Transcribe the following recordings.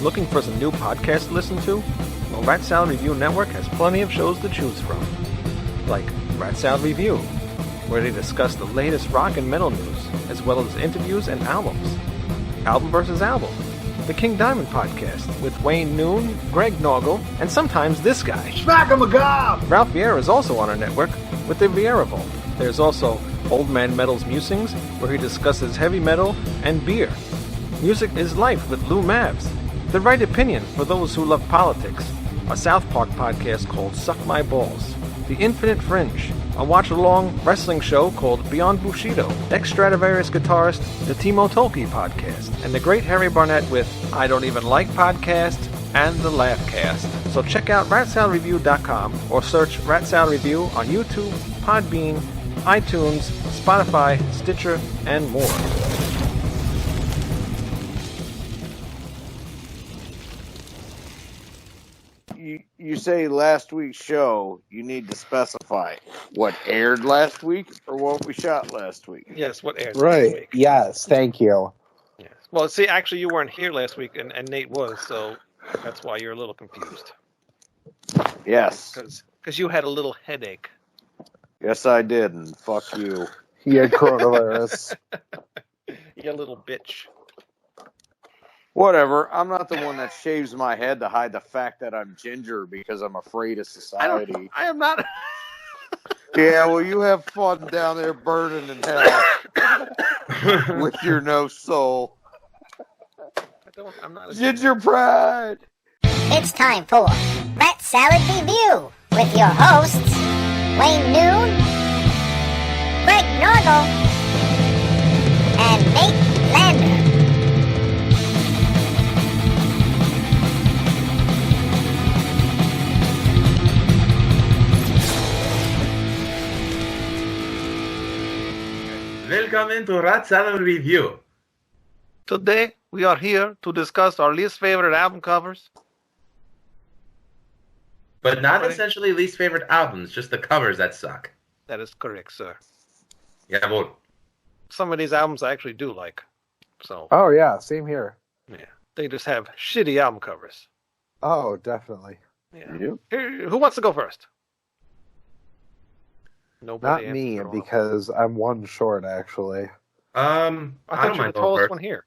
Looking for some new podcasts to listen to? Well, Rat Salad Review Network has plenty of shows to choose from. Like Rat Salad Review, where they discuss the latest rock and metal news, as well as interviews and albums. Album vs. Album, the King Diamond Podcast, with Wayne Noon, Greg Norgal, and sometimes this guy. Smack 'em a gob! Ralph Vieira is also on our network with the Vieira Vault. There's also Old Man Metal's Musings, where he discusses heavy metal and beer. Music is Life with Lou Mavs. The Right Opinion for those who love politics. A South Park podcast called Suck My Balls. The Infinite Fringe, a watch-along wrestling show called Beyond Bushido. Ex-Stradivarius guitarist, the Timo Tolkki podcast. And the Great Harry Barnett with I Don't Even Like Podcast and the Laughcast. So check out ratsaladreview.com or search Rat Salad Review on YouTube, Podbean, iTunes, Spotify, Stitcher, and more. You say last week's show, you need to specify what aired last week or what we shot last week. Yes, what aired Right. last week. Yes, thank you. Yes. Well, see, actually, you weren't here last week, and Nate was, so that's why you're a little confused. Yes. Because you had a little headache. Yes, I did, and fuck you. He had coronavirus. You little bitch. Whatever. I'm not the one that shaves my head to hide the fact that I'm ginger because I'm afraid of society. I am not. Yeah, well, you have fun down there burning in hell with your no soul. I'm not a Ginger pride. It's time for Rat Salad Review with your hosts, Wayne Noon, Greg Norgal, and Nate Lander. Welcome to Rat Salad Review. Today, we are here to discuss our least favorite album covers. But not essentially least favorite albums, just the covers that suck. That is correct, sir. Yeah, well, Some of these albums I actually do like. So, Oh, yeah, same here. yeah. They just have shitty album covers. Oh, definitely. Yeah. Yep. Here, who wants to go first? Not Nobody. me, answered. because I'm one short, actually. I I thought don't you were mind the going tallest first. one here.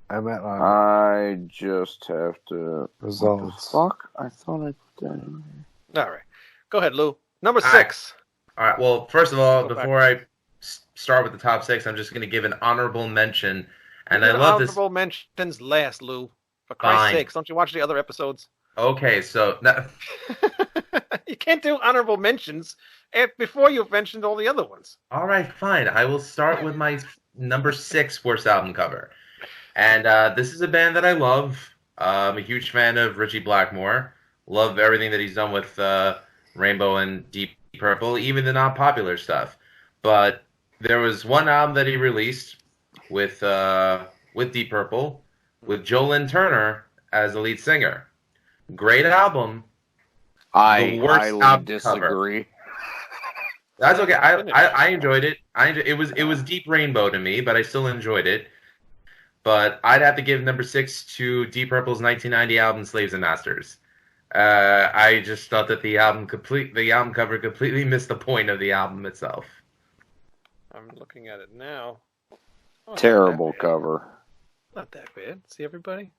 I'm at I just have to... results. Fuck? I thought I put that in there. All right. Go ahead, Lou. Number All 6. All right, well, first of all, Go before I start with the top 6, I'm just going to give an honorable mention. And I Your love this. honorable mentions last, Lou. For Christ's Fine. sakes, don't you watch the other episodes? Okay, so You can't do honorable mentions before you've mentioned all the other ones. all right, fine. I will start with my number 6 worst album cover. And this is a band that I love. I'm a huge fan of Richie Blackmore. Love everything that he's done with Rainbow and Deep Purple, even the non-popular stuff. But there was one album that he released with Deep Purple, with Jolyn Turner as the lead singer. Great album. I worst highly album disagree. That's okay. I enjoyed it. It was Deep Rainbow to me, but I still enjoyed it. But I'd have to give number 6 to Deep Purple's 1990 album Slaves and Masters. I just thought that the album cover completely missed the point of the album itself. I'm looking at it now. Oh, Terrible not that bad. cover. Not that bad. See everybody?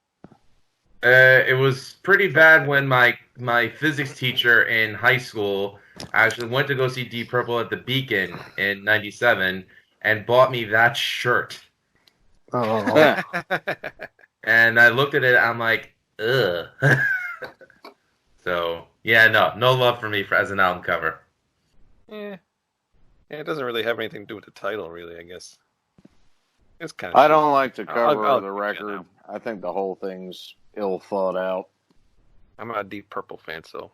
It was pretty bad when my physics teacher in high school actually went to go see Deep Purple at the Beacon in '97 and bought me that shirt. Oh, And I looked at it, I'm like, ugh. So, yeah, no love for me as an album cover. Yeah, it doesn't really have anything to do with the title, really, I guess. It's kind of. I don't like the cover I'll of the give you record. that. I think the whole thing's ill thought out. I'm not a Deep Purple fan, so.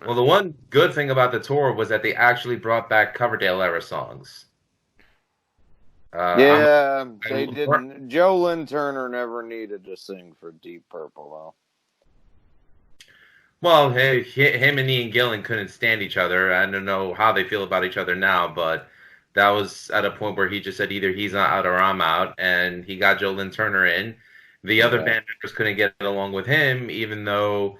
Well, the one good thing about the tour was that they actually brought back Coverdale era songs. Yeah, they I'm- didn't. Jolyn Turner never needed to sing for Deep Purple, though. Well, hey, him and Ian Gillan couldn't stand each other. I don't know how they feel about each other now, but that was at a point where he just said either he's not out or I'm out, and he got Jolyn Turner in, The other Okay. band members couldn't get along with him, even though,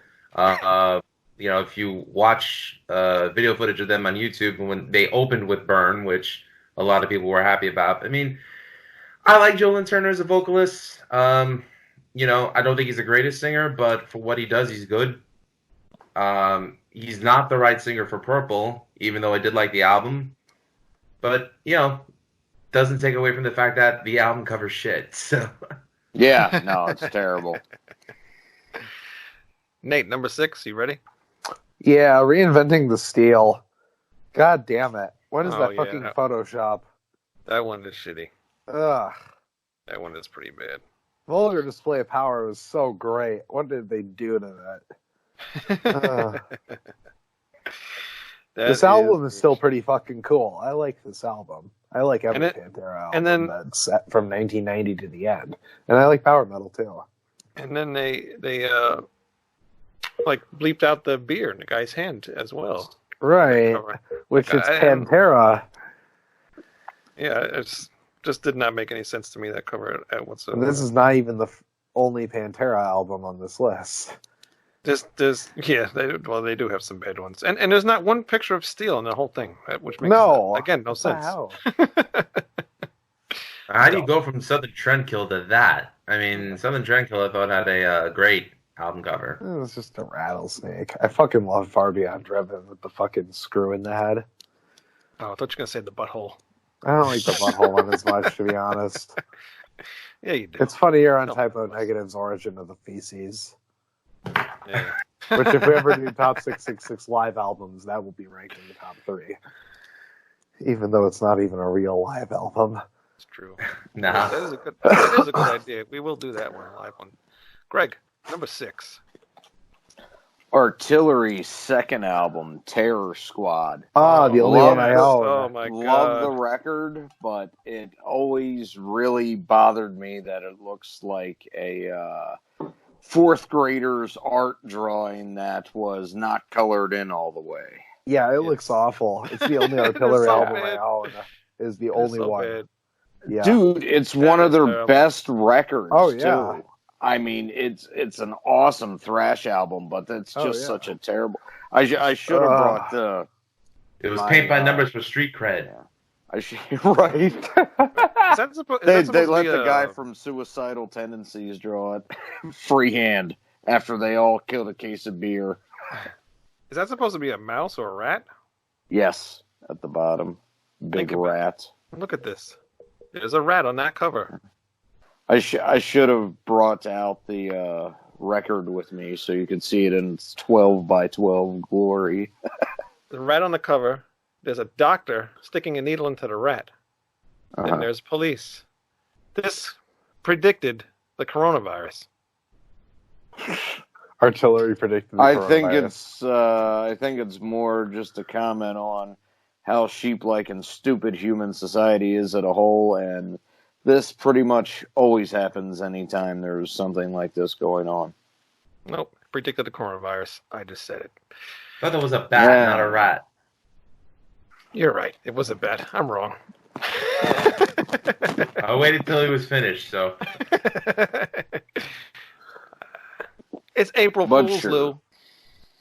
if you watch video footage of them on YouTube when they opened with Burn, which a lot of people were happy about. I mean, I like Joe Lynn Turner as a vocalist. I don't think he's the greatest singer, but for what he does, he's good. He's not the right singer for Purple, even though I did like the album. But, doesn't take away from the fact that the album covers shit. So, Yeah, no, it's terrible. Nate, number 6, you ready? Yeah, reinventing the steel. God damn it. What is Oh, that yeah. fucking Photoshop? That one is shitty. Ugh. That one is pretty bad. Vulgar Display of Power was so great. What did they do to that? Ugh. This album is still pretty fucking cool. I like this album. I like every Pantera album and then- that's set from 1990 to the end. And I like power metal too. And then they bleeped out the beer in the guy's hand as well. Right. Which is Pantera. Yeah, it's just did not make any sense to me, that cover whatsoever. And this is not even the only Pantera album on this list. They do have some bad ones, and there's not one picture of steel in the whole thing, which makes no sense. Wow. how do you go from Southern Trendkill to that? I mean, Southern Trendkill I thought had a great album cover. It was just a rattlesnake. I fucking love Far Beyond Driven with the fucking screw in the head. Oh, I thought you were gonna say the butthole. I don't like the butthole one as much, to be honest. Yeah, you do. It's funnier on Typo Negative's Origin of the Feces. Yeah. Which, if we ever do top 666 live albums, that will be ranked in the top 3. Even though it's not even a real live album. It's true. Nah. That is a good idea. We will do that one, a live one. Greg, number 6. Artillery's second album, Terror Squad. Ah, the only one I own. Oh my god. Love the record, but it always really bothered me that it looks like a fourth grader's art drawing that was not colored in all the way. Yeah, it looks awful. It's the only Artillery so album bad. I own. Is the only so one. bad. Yeah. Dude, it's one of their terrible. best records, Oh, yeah. too. I mean, it's an awesome thrash album, but that's just such a terrible... I should have brought the... It was paint by numbers for street cred. Yeah. Right. They let the guy from Suicidal Tendencies draw it freehand after they all killed a case of beer. Is that supposed to be a mouse or a rat? Yes, at the bottom. Big rat. Look at this. There's a rat on that cover. I should have brought out the record with me so you could see it in its 12 by 12 glory. The rat on the cover. There's a doctor sticking a needle into the rat. And there's police. This predicted the coronavirus. Artillery predicted the coronavirus. I think it's more just a comment on how sheep-like and stupid human society is as a whole, and this pretty much always happens anytime there's something like this going on. Nope. Predicted the coronavirus. I just said it. I thought it was a bat, not a rat. You're right. It was a bat. I'm wrong. I waited till he was finished, so. It's April Fool's, Lou.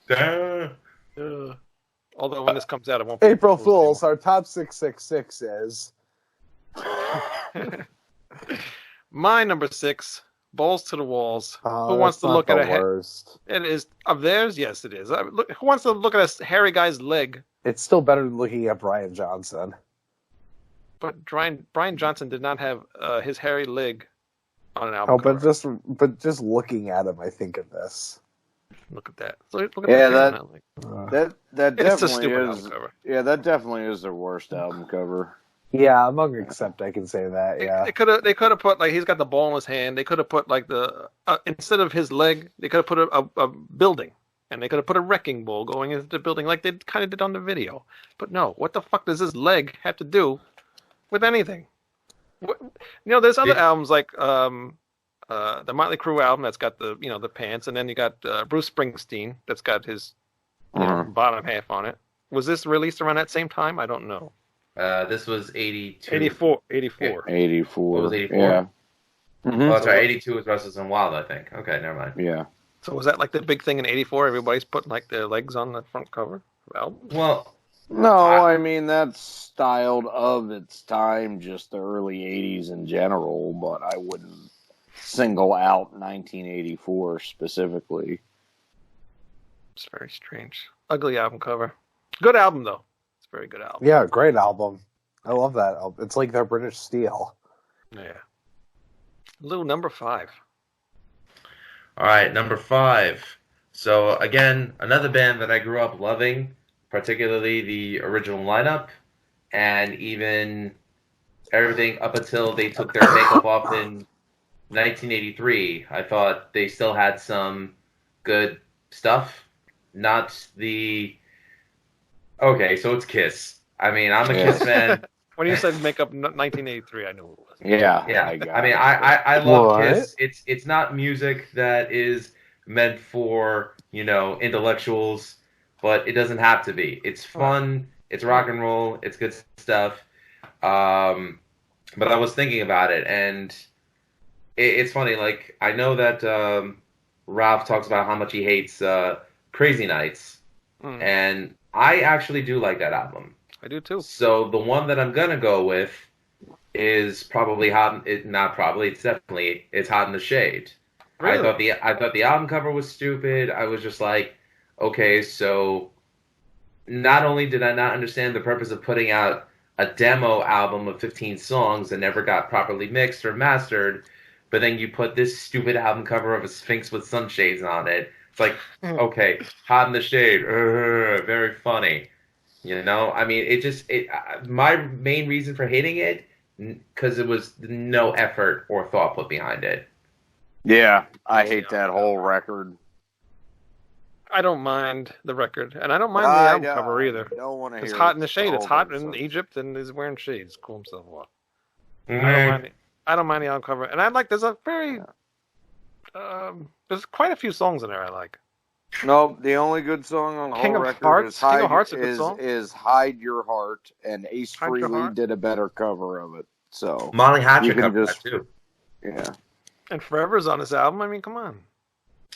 Duh. Although when this comes out, it won't be April Fools. Our top 666 is... My number 6, Balls to the Walls. Oh, Who wants to look at a worst? It is of theirs? Yes, it is. Who wants to look at a hairy guy's leg? It's still better than looking at Brian Johnson. But Brian Johnson did not have his hairy leg on an album. Oh, but just looking at him, I think of this. Look at that. Look at that it's a definitely stupid is. album cover. Yeah, that definitely is their worst album cover. Yeah, among Accept, I can say that. Yeah, They could have put he's got the ball in his hand. They could have put the instead of his leg, they could have put a building, and they could have put a wrecking ball going into the building like they kind of did on the video. But no, what the fuck does his leg have to do with anything? There's other albums like the Motley Crue album that's got the pants, and then you got Bruce Springsteen that's got his bottom half on it. Was this released around that same time? I don't know. This was 82. 84. 84. What was 84? Yeah. Oh, that's right. 82 was Restless and Wild, I think. Okay, never mind. Yeah. So was that like the big thing in '84? Everybody's putting like their legs on the front cover of albums? Well, No, I mean that's styled of its time, just the early '80s in general. But I wouldn't single out 1984 specifically. It's very strange. Ugly album cover. Good album though. It's a very good album. Yeah, great album. I love that album. It's like their British Steel. Yeah. Lou, number 5. all right, number 5. So, again, another band that I grew up loving, particularly the original lineup, and even everything up until they took their makeup off in 1983. I thought they still had some good stuff. Not the... Okay, so it's Kiss. I mean, I'm a Kiss fan. When you said makeup 1983, I knew it was. Yeah, Yeah, I I mean, I love Kiss. It's not music that is meant for, intellectuals, but it doesn't have to be. It's fun. It's rock and roll. It's good stuff. But I was thinking about it, and it's funny. Like, I know that Ralph talks about how much he hates Crazy Nights, and I actually do like that album. I do too. So the one that I'm gonna go with is probably it's definitely Hot in the Shade. Really? I thought the album cover was stupid. I was just like, okay, so not only did I not understand the purpose of putting out a demo album of 15 songs that never got properly mixed or mastered, but then you put this stupid album cover of a Sphinx with sunshades on it. It's like, okay, Hot in the Shade, very funny. I mean, my main reason for hating it, because it was no effort or thought put behind it. Yeah, I hate that whole record. I don't mind the record, and I don't mind the album cover either. Don't want to hear It's Hot in the Shade. whole It's hot thing, in so. Egypt, and he's wearing shades. Cool himself off. Mm-hmm. I don't mind the album cover, and there's a very there's quite a few songs in there I like. No, the only good song on the King whole of record Hearts? is King of Hide, Hearts is a good song. is Hide Your Heart, and Ace Hide Your Frehley Heart? did a better cover of it. So Molly You Hatchet can covered just- that too. yeah, And Forever's on this album. I mean, come on.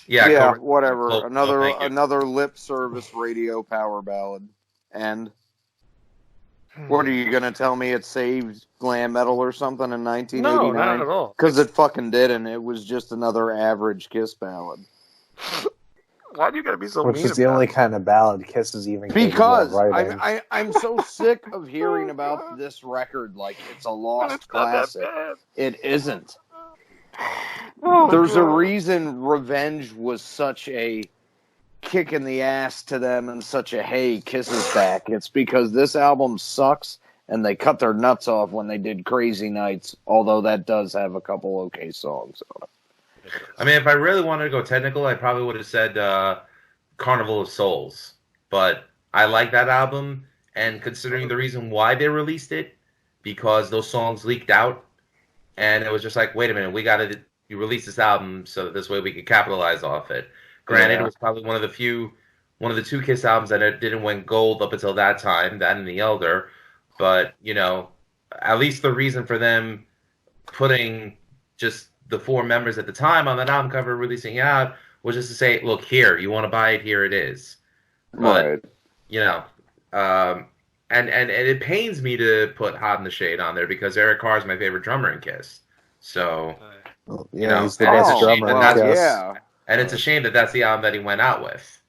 Yeah, whatever. Well, Another thank you. another lip service radio power ballad. And what are you gonna tell me? It saved glam metal or something in No, 1989? not at all. Because it fucking didn't. It was just another average Kiss ballad. Why do you gotta be so Which mean is the about only it? kind of ballad Kiss is even capable Because of writing. I'm so sick of hearing about this record like it's a lost It's not that classic. bad. It isn't. Oh, There's a God. reason Revenge was such a kick in the ass to them and such a hey, Kiss is back. It's because this album sucks and they cut their nuts off when they did Crazy Nights, although that does have a couple okay songs on it. I mean, if I really wanted to go technical, I probably would have said Carnival of Souls. But I like that album, and considering the reason why they released it, because those songs leaked out, and it was just like, wait a minute, you release this album so that this way we could capitalize off it. Granted, Yeah. It was probably one of the two Kiss albums that didn't win gold up until that time, that and The Elder. But, at least the reason for them putting just the 4 members at the time on that album cover releasing it out was just to say, look, here, you want to buy it, here it is. But, Right. and it pains me to put Hot in the Shade on there because Eric Carr is my favorite drummer in Kiss. So, Yeah, he's the and best it's a shame drummer. that in Kiss. yeah. and it's a shame that that's the album that he went out with.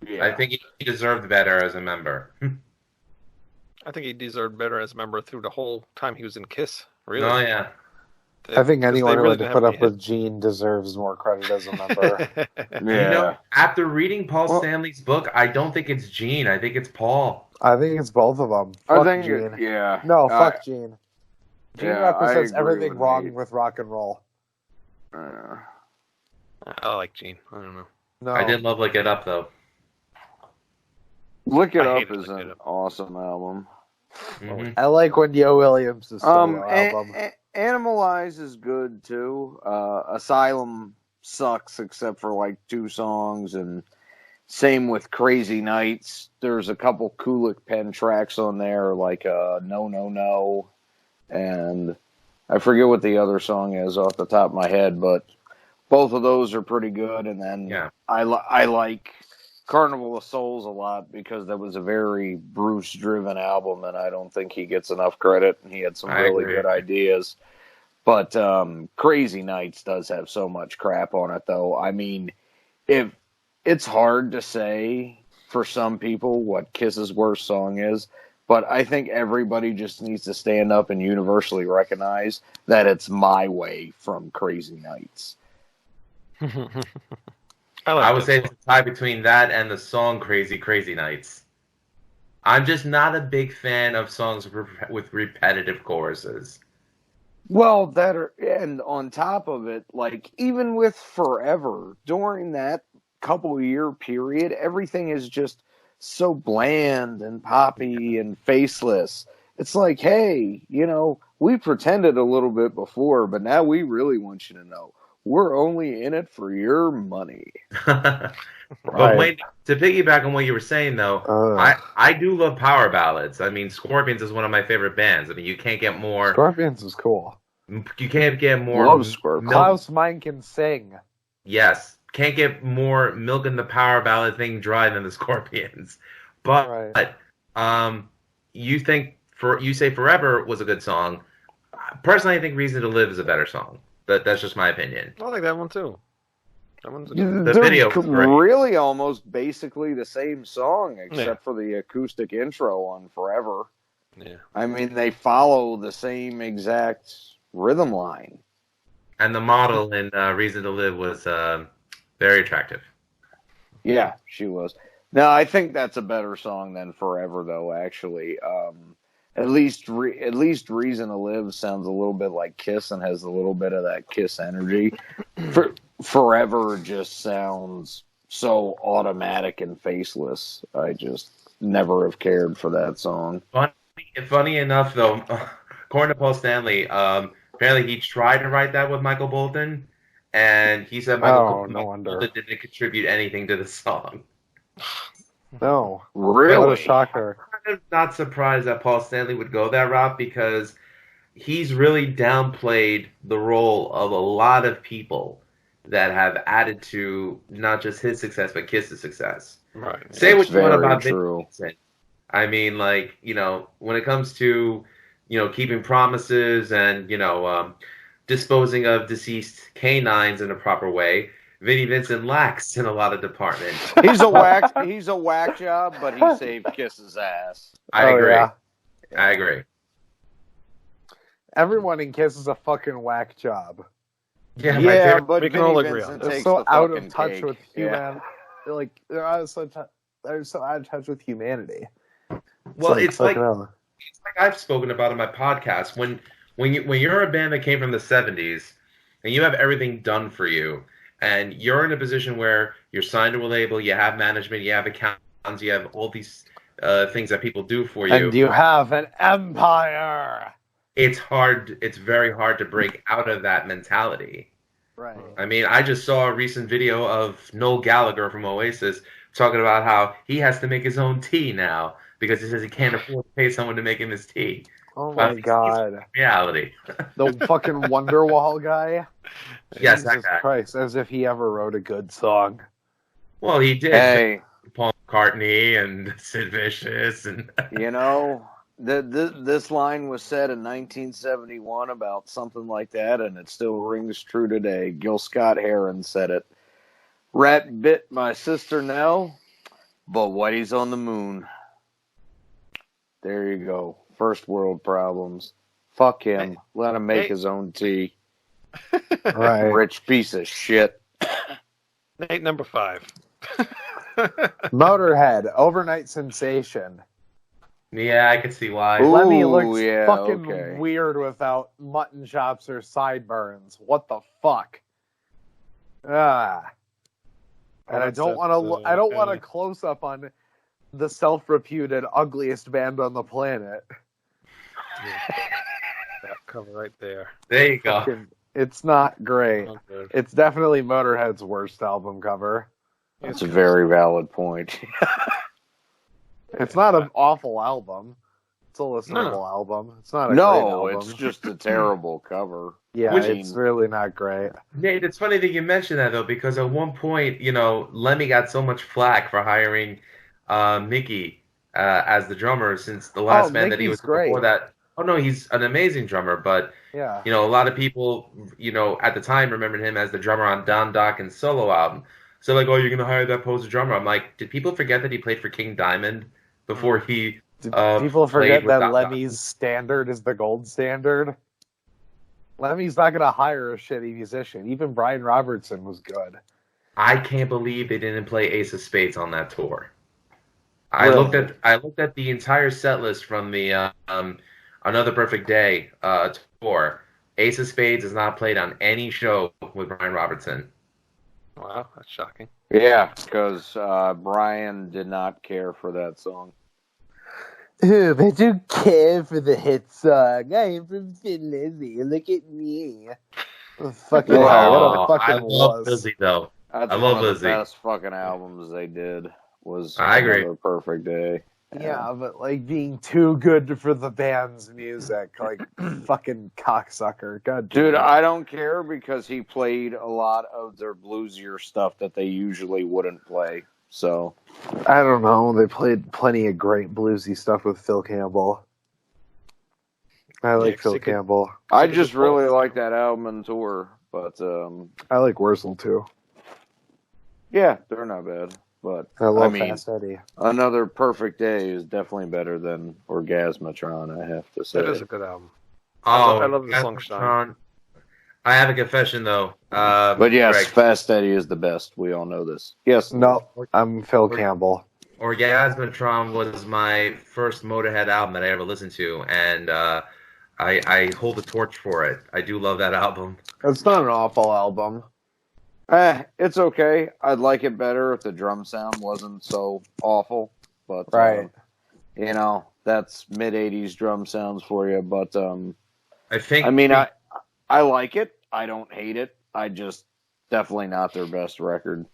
Yeah. I think he deserved better as a member. I think he deserved better as a member through the whole time he was in Kiss. Really. Oh, yeah. I think Because anyone they who really had to didn't put have up with Gene deserves more credit as a member. Yeah. After reading Paul Well- Stanley's book, I don't think it's Gene. I think it's Paul. I think it's both of them. I Fuck think, Gene. yeah. No, fuck Gene. Gene yeah, I represents agree everything with wrong Nate. with rock and roll. I like Gene. I don't know. No, I did love Lick It Up, though. Look It I Up hated is Look It an Up. awesome album. Mhm. I like when Yo Williams' solo album. Animalize is good too. Asylum sucks except for like 2 songs, and same with Crazy Nights. There's a couple Kulik Pen tracks on there, like No No No, and I forget what the other song is off the top of my head, but both of those are pretty good. And then I like Carnival of Souls a lot because that was a very Bruce-driven album, and I don't think he gets enough credit. And he had some really good ideas. But Crazy Nights does have so much crap on it, though. I mean, if it's hard to say for some people what Kiss's worst song is, but I think everybody just needs to stand up and universally recognize that it's My Way from Crazy Nights. I would say it's a tie between that and the song Crazy Crazy Nights. I'm just not a big fan of songs with repetitive choruses. Well, and on top of it, like, even with Forever, during that couple-year period, everything is just so bland and poppy and faceless. It's like, hey, we pretended a little bit before, but now we really want you to know. We're only in it for your money. But wait, to piggyback on what you were saying, though, I do love power ballads. I mean, Scorpions is one of my favorite bands. I mean, you can't get more. Scorpions is cool. You can't get more. Love Scorpions. Klaus Meine can sing. Yes, can't get more milk in the power ballad thing dry than the Scorpions. But you say Forever was a good song. Personally, I think Reason to Live is a better song. That's just my opinion. I like that one too. That one's the video was great. Really almost basically the same song except for the acoustic intro on Forever. Yeah. I mean, they follow the same exact rhythm line. And the model in Reason to Live was very attractive. Yeah, she was. No, I think that's a better song than Forever, though, actually. At least Reason to Live sounds a little bit like Kiss and has a little bit of that Kiss energy. Forever just sounds so automatic and faceless. I just never have cared for that song. Funny enough, though, according to Paul Stanley, apparently he tried to write that with Michael Bolton, and he said Michael Bolton didn't contribute anything to the song. No. Really? What a shocker. I'm not surprised that Paul Stanley would go that route because he's really downplayed the role of a lot of people that have added to not just his success, but Kiss's success. Right. Say what you want about true. Vincent. I mean, like, when it comes to, keeping promises and, disposing of deceased canines in a proper way, Vinnie Vincent lacks in a lot of departments. He's a whack job, but he saved Kiss's ass. I agree. Yeah. I agree. Everyone in Kiss is a fucking whack job. Yeah, but we can all agree Vincent on They're takes so the out fucking of touch cake. with human. Like they're so out of touch with humanity. Well, it's like hell. I've spoken about in my podcast. When you're a band that came from the 70s and you have everything done for you, and you're in a position where you're signed to a label, you have management, you have accounts, you have all these things that people do for you. And you have an empire. It's hard. It's very hard to break out of that mentality. Right. I mean, I just saw a recent video of Noel Gallagher from Oasis talking about how he has to make his own tea now because he says he can't afford to pay someone to make him his tea. Oh my God. Reality. The fucking Wonderwall guy. Yes, Jesus that guy. Christ, as if he ever wrote a good song. Well, he did. Hey, Paul McCartney and Sid Vicious and this line was said in 1971 about something like that, and it still rings true today. Gil Scott-Heron said it. Rat bit my sister Nell, but Whitey's on the moon. There you go. First world problems. Fuck him. Let him make his own tea. Right. Rich piece of shit. Nate, number 5. Motorhead, overnight sensation. yeah, I could see why. Ooh, Lemmy looks yeah, fucking okay. weird without mutton chops or sideburns. What the fuck? Ah. And I don't want to. I don't want a close up on the self-reputed ugliest band on the planet. That cover right there. There you go. Fucking, it's not great. Not good. It's definitely Motorhead's worst album cover. That's a very valid point. It's not an awful album. It's a listenable album. It's not a great No, album. it's just a terrible cover. Yeah, Which- it's really not great. Nate, it's funny that you mentioned that though, because at one point, Lemmy got so much flack for hiring Mickey as the drummer, since the last band that he was Mickey's great. before that. Oh no, he's an amazing drummer, but Yeah. a lot of people, at the time remembered him as the drummer on Don Dokken's solo album. So like, oh, you're gonna hire that poser drummer? I'm like, did people forget that he played for King Diamond before he? Did people played forget with that Don Lemmy's standard is the gold standard? Lemmy's not going to hire a shitty musician. Even Brian Robertson was good. I can't believe they didn't play Ace of Spades on that tour. I Really? looked at the entire set list from the Another Perfect Day tour. Ace of Spades is not played on any show with Brian Robertson. Wow, that's shocking. Yeah, because Brian did not care for that song. I don't care for the hit song. I am from Finlandia. Look at me. Fucking Wow. hell, what a I fucking love wuss. Lizzie though. That's I one love of Lizzie. the best fucking albums they did. Was I agree. Another Perfect Day. Yeah, but like being too good for the band's music, like fucking cocksucker. God damn Dude, it. I don't care because he played a lot of their bluesier stuff that they usually wouldn't play. So I don't know. They played plenty of great bluesy stuff with Phil Campbell. I like Yeah, Phil 'cause he could- Campbell. I just really like that album and tour. But I like Wurzel too. yeah, they're not bad. But I love mean, Fast Eddie. Another Perfect Day is definitely better than Orgasmatron, I have to say. That is a good album. Oh, I love the song Shine. I have a confession though. But yes, Greg, Fast Eddie is the best. We all know this. Yes. No, I'm Phil Campbell. Orgasmatron was my first Motorhead album that I ever listened to, and I hold the torch for it. I do love that album. It's not an awful album. It's okay. I'd like it better if the drum sound wasn't so awful. But Right. that's mid '80s drum sounds for you. But I think. I mean, I like it. I don't hate it. I just definitely not their best record.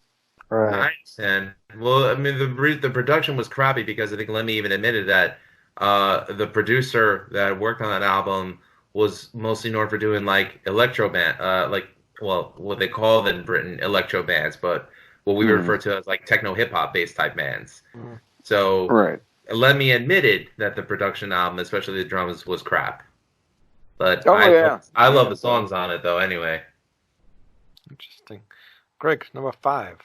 Right. Nice, and well, I mean the production was crappy because I think Lemmy even admitted that the producer that worked on that album was mostly known for doing like electro band, what they call in Britain electro bands, but what we refer to as like techno hip hop based type bands. So Right. Lemmy admitted that the production album, especially the drums, was crap. But Oh, I yeah. love the songs on it though. Anyway, Interesting. Greg, number 5.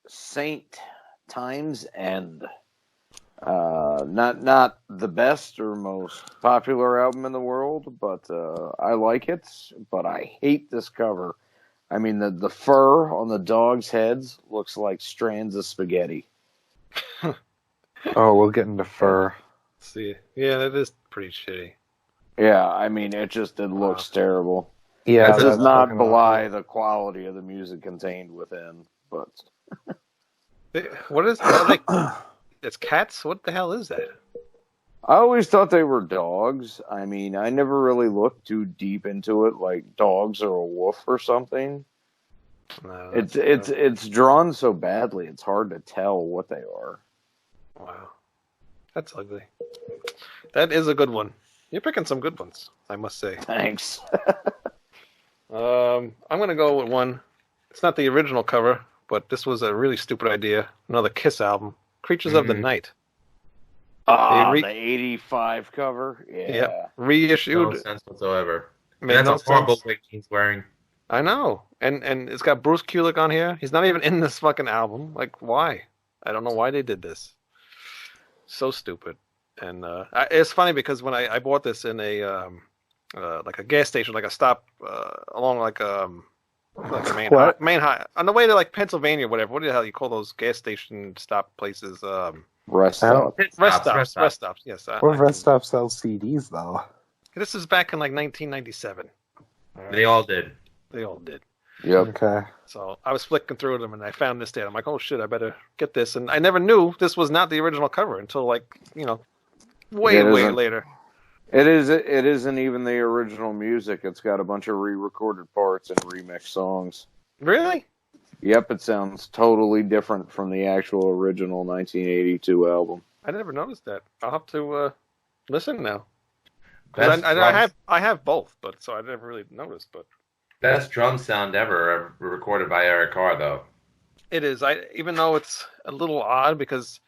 Saint Times End. Not the best or most popular album in the world, but I like it. But I hate this cover. I mean, the fur on the dogs' heads looks like strands of spaghetti. Oh, we'll get into fur. See, yeah, that is pretty shitty. Yeah, I mean, it looks terrible. Yeah, It does that's not fucking belie the quality of the music contained within. But What is that? Like, it's cats? What the hell is that? I always thought they were dogs. I mean, I never really looked too deep into it, like dogs or a wolf or something. No, It's drawn so badly, it's hard to tell what they are. wow. That's ugly. That is a good one. You're picking some good ones, I must say. Thanks. I'm going to go with one. It's not the original cover, but this was a really stupid idea. Another Kiss album, Creatures of the Night. Ah, They the 85 cover? Yeah. no Reissued. sense whatsoever. Made That's no a horrible sense. wig he's wearing. I know. And it's got Bruce Kulick on here. He's not even in this fucking album. Like, why? I don't know why they did this. So stupid. And it's funny because when I bought this in a like a gas station, like a stop along like a main high on the way to like Pennsylvania, whatever. What the hell you call those gas station stop places? Rest I don't- up. Rest stops. Yes. What rest stop sells CDs though? This is back in like 1997. They all did. They all did. Yep. Okay. So I was flicking through them and I found this there. I'm like, oh shit, I better get this. And I never knew this was not the original cover until like, way It isn't. later. It isn't even the original music. It's got a bunch of re-recorded parts and remixed songs. Really? Yep, it sounds totally different from the actual original 1982 album. I never noticed that. I'll have to listen now. Best I have both, but so I never really noticed. But best drum sound ever recorded by Eric Carr, though. it is. Even though it's a little odd because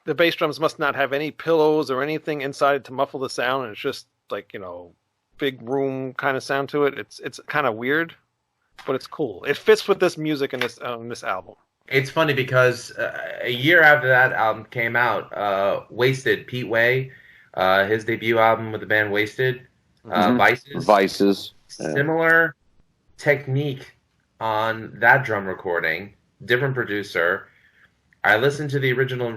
the bass drums must not have any pillows or anything inside to muffle the sound, and it's just like big room kind of sound to it. It's kind of weird, but it's cool. It fits with this music and this album. It's funny because a year after that album came out, Wasted, Pete Way, his debut album with the band Wasted, Vices. Similar technique on that drum recording, different producer. I listened to the original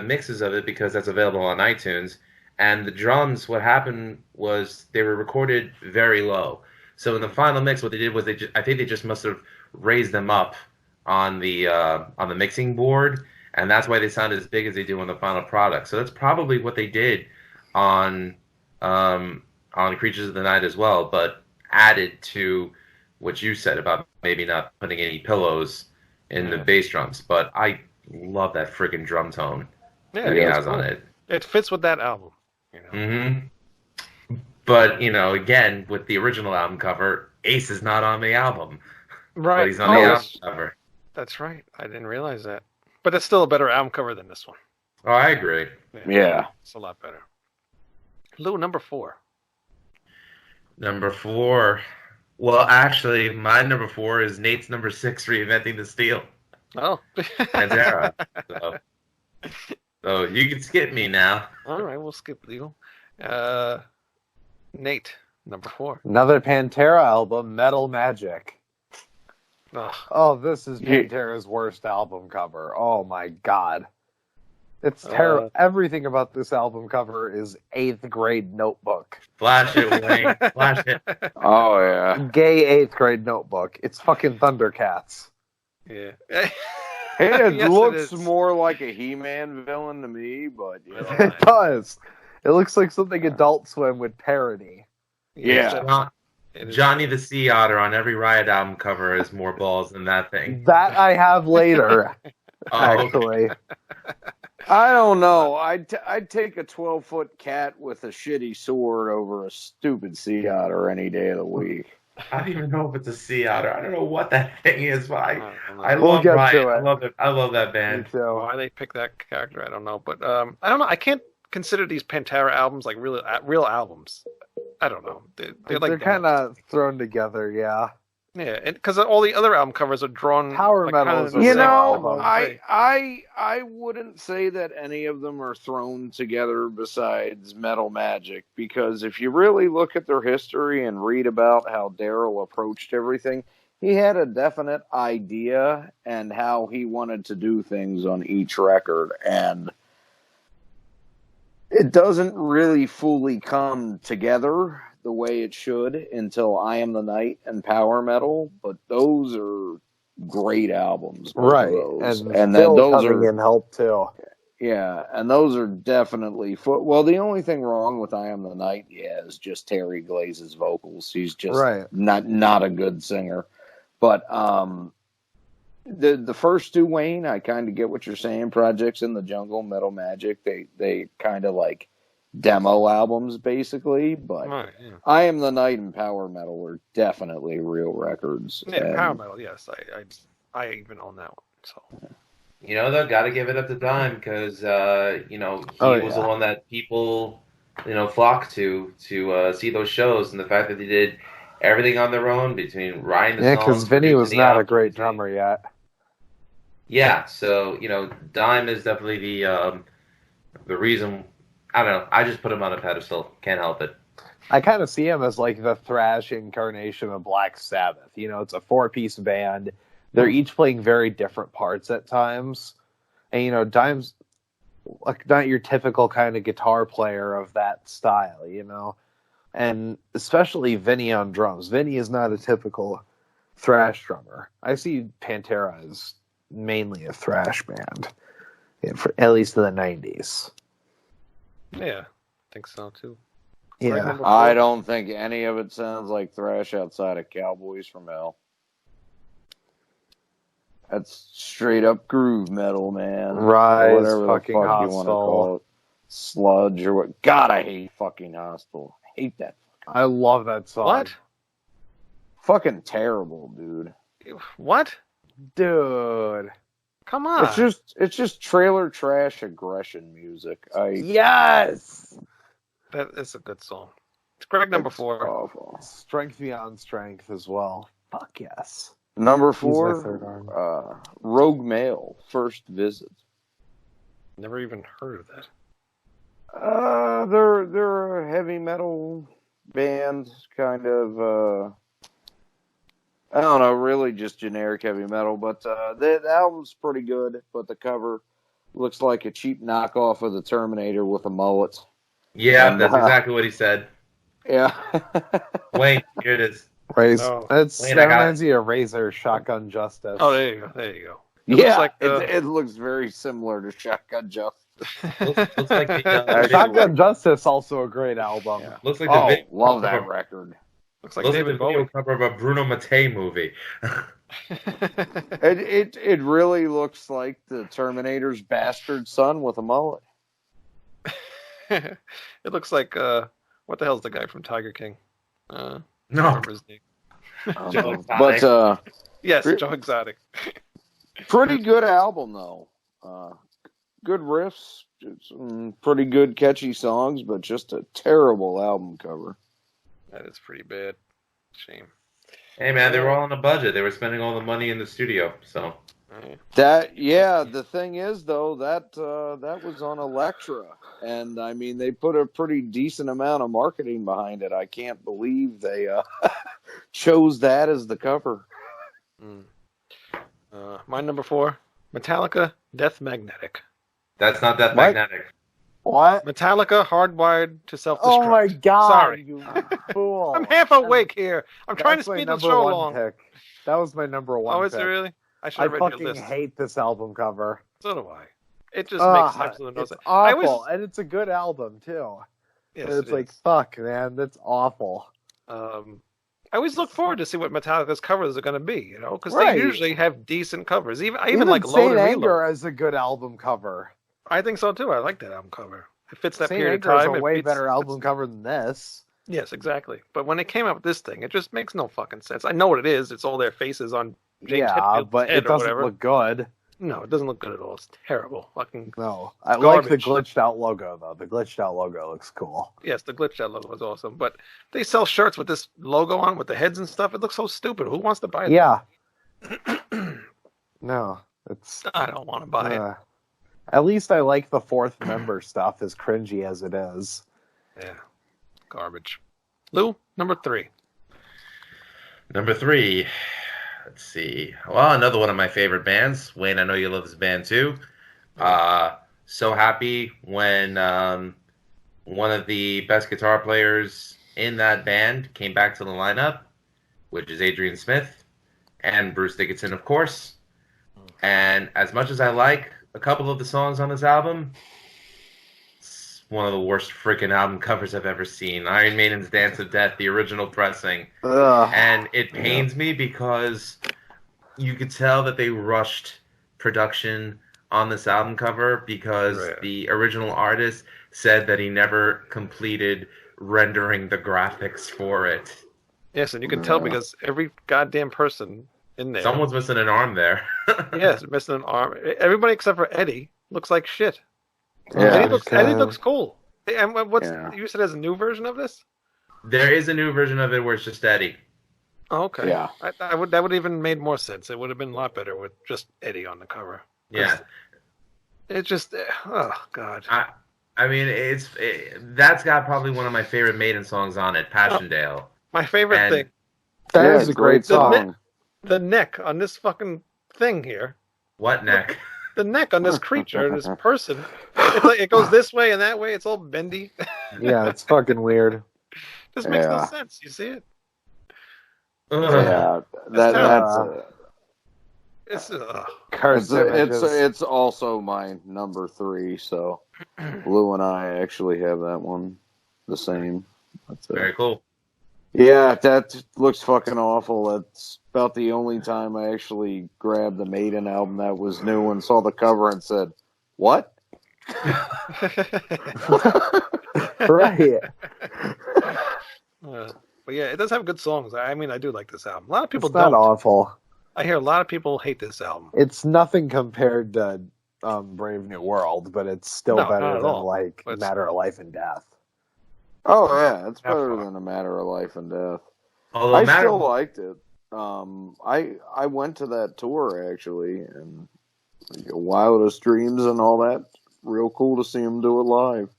mixes of it because that's available on iTunes. And the drums, what happened was they were recorded very low. So in the final mix, what they did was I think they just must have raised them up on the mixing board, and that's why they sound as big as they do on the final product. So that's probably what they did on Creatures of the Night as well, but added to what you said about maybe not putting any pillows in the bass drums. But I love that freaking drum tone that he has on it. It fits with that album. But again, with the original album cover, Ace is not on the album. Right. But he's on the album cover. That's right. I didn't realize that. But it's still a better album cover than this one. Oh, I agree. Yeah. It's a lot better. Lou, number 4. Number 4. Well, actually, my number 4 is Nate's number 6, Reinventing the Steel. Oh. Pantera. So you can skip me now. All right, we'll skip Lou. Nate, number 4. Another Pantera album, Metal Magic. Ugh. Oh, this is Pantera's worst album cover. Oh my god. It's terrible. Everything about this album cover is 8th grade Notebook. Flash it, Wayne. Flash it. Oh, yeah. Gay 8th grade Notebook. It's fucking Thundercats. Yeah. It Yes, looks it is. more like a He-Man villain to me, but It does. It looks like something Adult Swim would parody. Yeah. Johnny the Sea Otter on every Riot album cover has more balls than that thing. That I have later, Oh, actually. I don't know. I'd take a 12-foot cat with a shitty sword over a stupid sea otter any day of the week. I don't even know if it's a sea otter. I don't know what that thing is, but I We'll love get Riot. to it. I love that band. Me too. Why they pick that character, I don't know. But I don't know. I can't consider these Pantera albums like real albums. I don't know. They're kind of thrown together, yeah. Yeah, because all the other album covers are drawn. Power like, Metal is kinda a You the same know, album. I wouldn't say that any of them are thrown together besides Metal Magic, because if you really look at their history and read about how Daryl approached everything, he had a definite idea and how he wanted to do things on each record, and it doesn't really fully come together the way it should until I Am the Night and Power Metal, but those are great albums. Right. And those coming are in help too. Yeah, and those are definitely well, the only thing wrong with I Am the Night, is just Terry Glaze's vocals. He's just not a good singer. But the first two, Wayne, I kind of get what you're saying. Projects in the Jungle, Metal Magic, they kind of like demo albums basically, but I Am the Night and Power Metal are definitely real records. Yeah, Power Metal, yes. I even own that one. So Though, got to give it up to Dime because he was the one that people flocked to see those shows, and the fact that they did everything on their own between writing the songs. Yeah, because Vinny was not a great drummer yet. Yeah, so Dime is definitely the reason. I don't know. I just put him on a pedestal. Can't help it. I kind of see him as like the thrash incarnation of Black Sabbath. It's a 4-piece band. They're each playing very different parts at times. And, Dime's like not your typical kind of guitar player of that style, And especially Vinny on drums. Vinny is not a typical thrash drummer. I see Pantera as mainly a thrash band, at least in the 90s. yeah, I think so too. Yeah. I don't think any of it sounds like thrash outside of Cowboys from Hell. That's straight up groove metal, man. Rise, whatever fucking the fuck you want to Hostile. call it. Sludge or what? God, I hate fucking Hostile. I hate that. I love that song. What? Fucking terrible, dude. What? Dude. Come on. It's just trailer trash aggression music. Yes! That is a good song. It's Greg number It's 4. awful. Strength Beyond Strength as well. Fuck yes. Number He's my 4, third arm. Rogue Male, First Visit. Never even heard of that. They're a heavy metal band, kind of. I don't know, really just generic heavy metal. But the album's pretty good. But the cover looks like a cheap knockoff of the Terminator with a mullet. Yeah, And, that's exactly what he said. Yeah. Wayne, here it is. Oh. That Wait, I got reminds me of Razor, Shotgun Justice. Oh, there you go. There you go. Yeah, like, it looks very similar to Shotgun Justice. Looks like the Shotgun Justice, also a great album. Yeah. looks like the Oh, video love cover that of- record. Looks like looks David like the video Bowie. cover of a Bruno Mattei movie. It really looks like the Terminator's bastard son with a mullet. It looks like what the hell's the guy from Tiger King? I don't No, remember his name. Joe Exotic. But Yes, Re- Joe Exotic. pretty good album though. Good riffs, some pretty good catchy songs, but just a terrible album cover. That is pretty bad. Shame. hey man, they were all on a budget. They were spending all the money in the studio. So The thing is though that was on Elektra, and I mean they put a pretty decent amount of marketing behind it. I can't believe they chose that as the cover. My number 4, Metallica, Death Magnetic. that's not that Mike? magnetic. What? Metallica, Hardwired to Self-Destruct. Oh my god, Sorry. you fool. I'm half awake here. I'm trying to That's my speed the number show one along. pick. That was my number one Oh, is it pick. really? I should I have read your fucking list. hate this album cover. So do I. It just makes absolutely no It's sense. awful, and it's a good album too. Yes, And it's it like, is. fuck, man, that's awful. I always look forward to see what Metallica's covers are going to be, you know, because Right. they usually have decent covers. Even Even like Saint Load and Anger Reload. has a good album cover. I think so too. I like that album cover. It fits that Saint period Anger of is time. a It way fits- better album cover than this. Yes, exactly. But when they came up with this thing, it just makes no fucking sense. I know what it is. It's all their faces on James Yeah, Hetfield's but head it or doesn't whatever. look good. No, it doesn't look good at all. It's terrible. Fucking No, I like the Garbage. glitched out logo though. The glitched out logo looks cool. yes, the glitched out logo is awesome. But they sell shirts with this logo on with the heads and stuff. It looks so stupid. Who wants to buy it? Yeah. No, it's. I don't want to buy it. At least I like the fourth member stuff, as cringy as it is. Yeah, garbage. Lou, number 3. Number 3. Let's see. Well, another one of my favorite bands. Wayne, I know you love this band too. So happy when one of the best guitar players in that band came back to the lineup, which is Adrian Smith and Bruce Dickinson, of course. And as much as I like a couple of the songs on this album, it's one of the worst freaking album covers I've ever seen. Iron Maiden's Dance of Death, the original pressing. Ugh. And it pains me because you could tell that they rushed production on this album cover because Right. the original artist said that he never completed rendering the graphics for it. Yes, and you can tell because every goddamn person in there. Someone's missing an arm there. Yes, missing an arm. Everybody except for Eddie looks like shit. Yeah, Eddie looks cool. And what's Yeah. you said there's a new version of this? There is a new version of it where it's just Eddie. Oh, okay. Yeah. That would have even made more sense. It would have been a lot better with just Eddie on the cover. Yeah. It just oh god. I mean, that's got probably one of my favorite Maiden songs on it, Passchendaele. My favorite And- thing, That Yeah, is a great The song. the neck on this fucking thing here. What neck? The neck on this creature, this person. It's like, it goes this way and that way. It's all bendy. Yeah, it's fucking weird. This makes no Yeah. sense. You see it? Ugh. Yeah, It's Cursed images. it's also my number 3. So Lou and I actually have that one the same. That's it. Very cool. Yeah, that looks fucking awful. That's about the only time I actually grabbed the Maiden album that was new and saw the cover and said, "What?" Right. But yeah, it does have good songs. I mean, I do like this album. A lot of people It's not don't. awful. I hear a lot of people hate this album. It's nothing compared to Brave New World, but it's still No, better not at than all. like It's- Matter of Life and Death. Oh yeah, it's That better far. than A Matter of Life and Death. Although I Matter still liked it. I went to that tour actually, and Wildest Dreams and all that. Real cool to see him do it live.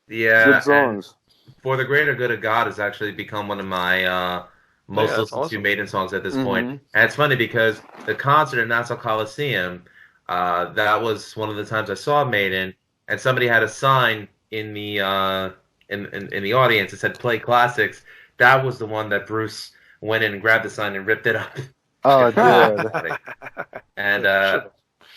yeah, Good and songs. For the Greater Good of God has actually become one of my most that's listened to awesome. Maiden songs at this Mhm. point. And it's funny because the concert in Nassau Coliseum, that was one of the times I saw Maiden, and somebody had a sign in the in the audience that said "Play Classics." That was the one that Bruce went in and grabbed the sign and ripped it up. Oh, dude. And Should've.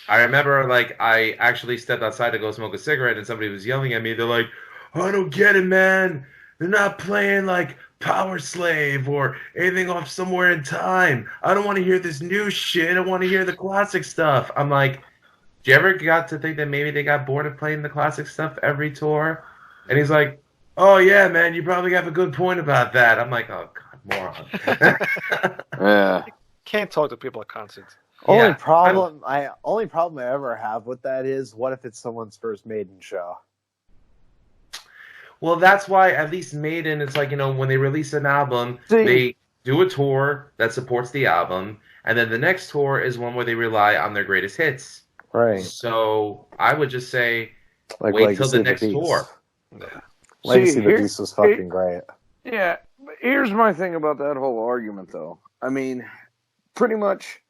I remember, like, I actually stepped outside to go smoke a cigarette, and somebody was yelling at me. They're like, "I don't get it, man. They're not playing, like, Power Slave or anything off Somewhere in Time. I don't want to hear this new shit. I want to hear the classic stuff." I'm like, "Do you ever got to think that maybe they got bored of playing the classic stuff every tour?" And he's like, "Oh, yeah, man, you probably have a good point about that." I'm like, "Oh, God, moron." Yeah. Can't talk to people at concerts. Only Yeah, problem I ever have with that is, what if it's someone's first Maiden show? Well, that's why at least Maiden, it's like, when they release an album, See- they do a tour that supports the album, and then the next tour is one where they rely on their greatest hits. Right. So I would just say, Like wait Legacy till the of next Beast. tour. Yeah. Legacy of the here- Beast was fucking great. Yeah, but here's my thing about that whole argument, though. I mean, pretty much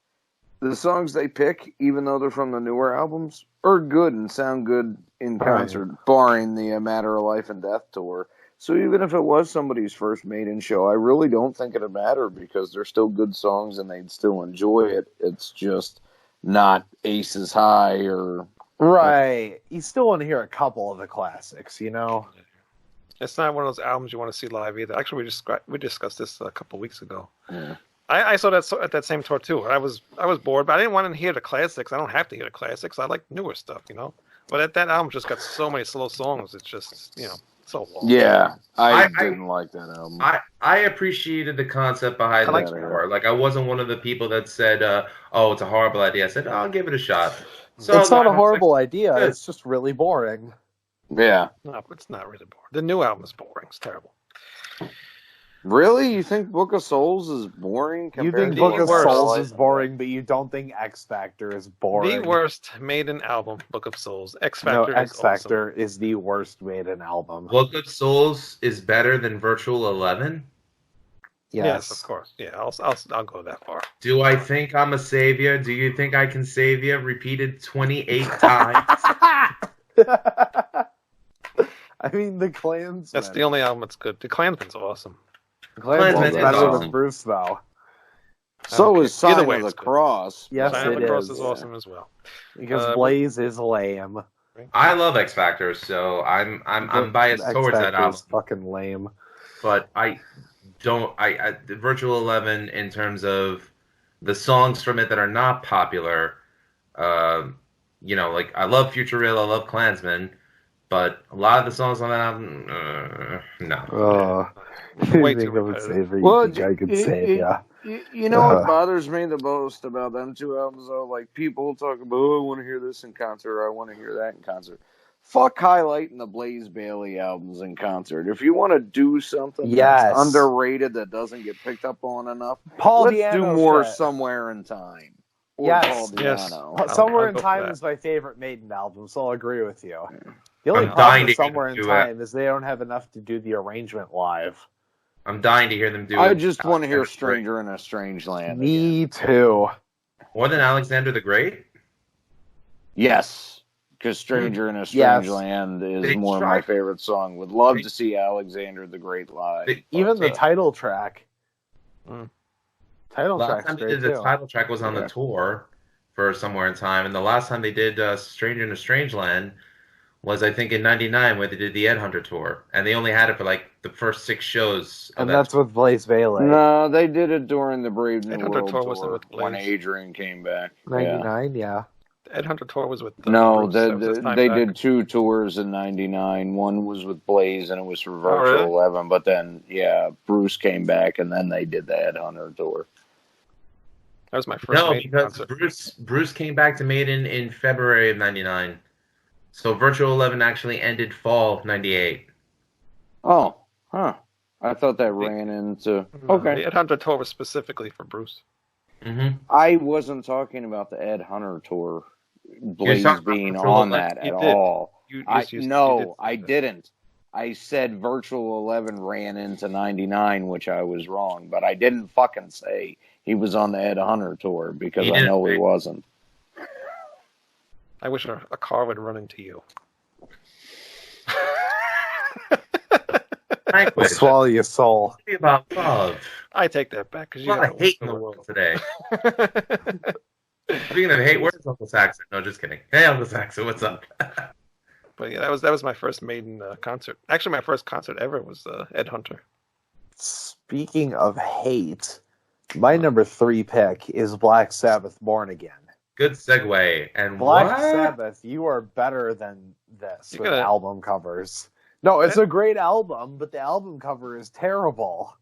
the songs they pick, even though they're from the newer albums, are good and sound good in Right. concert, barring the A Matter of Life and Death tour. So even if it was somebody's first Maiden show, I really don't think it'd matter because they're still good songs and they'd still enjoy it. It's just not Aces High or... Right. You still want to hear a couple of the classics, you know? It's not one of those albums you want to see live either. Actually, we discussed this a couple weeks ago. Yeah. I saw that at that same tour too. I was bored, but I didn't want to hear the classics. I don't have to hear the classics. I like newer stuff, But that album just got so many slow songs. It's just so long. Yeah, I I- didn't like that album. I appreciated the concept behind I like the that, tour. Like, I wasn't one of the people that said, "Oh, it's a horrible idea." I said, "Oh, I'll give it a shot." So It's not a like, horrible idea. good. It's just really boring. Yeah. No, it's not really boring. The new album is boring. It's terrible. Really? You think Book of Souls is boring? You compared think to Book of worst. Souls is boring, but you don't think X Factor is boring. The worst Maiden album, Book of Souls. X No, Factor. X Factor is the worst Maiden album. Book of Souls is better than Virtual 11. Yes, of course. Yeah, I'll go that far. Do I think I'm a savior? Do you think I can save you? Repeated 28 times. I mean, the Klansman. That's the only album that's good. The Klansman's awesome. The Klansman's Klansman is better awesome. than Bruce, though. So Okay. is Sign Either of way, the it's good. Cross. Yes, Sign of it the Cross is. is awesome as well. Because Blaze is lame. I love X Factor, so I'm biased X towards that Factor album. is fucking lame. But I don't. The Virtual 11, in terms of the songs from it that are not popular, like, I love Future Real, I love Klansman, but a lot of the songs on that album, no. Oh, Way you think too I would repetitive. save her? Well, You think I could it- save it- ya? You know what bothers me the most about them two albums, though? Like, people talk about, oh, I want to hear this in concert, or I want to hear that in concert. Fuck highlighting the Blaze Bailey albums in concert. If you want to do something Yes. that's underrated that doesn't get picked up on enough, Paul let's do Di'Anno's more shit. Somewhere in Time. Or Yes. Paul Yes. Di'Anno. Somewhere I'll in go for Time that. is my favorite Maiden album, so I'll agree with you. The only I'm problem dying with to hear Somewhere in them do Time is they don't have enough to do the arrangement live. I'm dying to hear them do I it. just want to hear It's great. Stranger in a Strange Land. Me too. More than Alexander the Great? Yes, because Stranger in a Yes. Strange Land is They more of tried- my favorite song. Would love to see Alexander the Great live. They- Even the they- title track. Mm. Title Last track's time they great did the too. title track was on Yeah. the tour for Somewhere in Time, and the last time they did Stranger in a Strange Land was, I think, in '99, where they did the Ed Hunter tour, and they only had it for like the first 6 shows. And that's with Blaze Bayley. No, they did it during the Brave New Headhunter World tour tour wasn't with Blaze. when Adrian came back. 99, yeah. Ed Hunter tour was with No, Bruce. That was his time they back. did 2 tours in '99. One was with Blaze, and it was for Oh, Virtual really? 11. But then, Bruce came back, and then they did the Ed Hunter tour. That was my first No, Maiden because concert. Bruce came back to Maiden in February of '99. So Virtual 11 actually ended fall of '98. Oh, huh. I thought that ran into... Okay. The Ed Hunter tour was specifically for Bruce. Mm-hmm. I wasn't talking about the Ed Hunter tour, Blaze talking about being Virtual on 11. that You at did. all. You I did say that. didn't. I said Virtual 11 ran into '99, which I was wrong, but I didn't fucking say he was on the Ed Hunter tour because You I know didn't. he wasn't. I wish a car would run into you. Language. Swallow your soul. Be about love. I take that back because A you lot of hate in the world today. Speaking of hate, where's Uncle Saxon? No, just kidding. Hey, Uncle Saxon, what's up? But yeah, that was my first Maiden concert. Actually, my first concert ever was Ed Hunter. Speaking of hate, my number 3 pick is Black Sabbath Born Again. Good segue. And Black what? Sabbath, you are better than this You with gotta- album covers. No, it's a great album, but the album cover is terrible.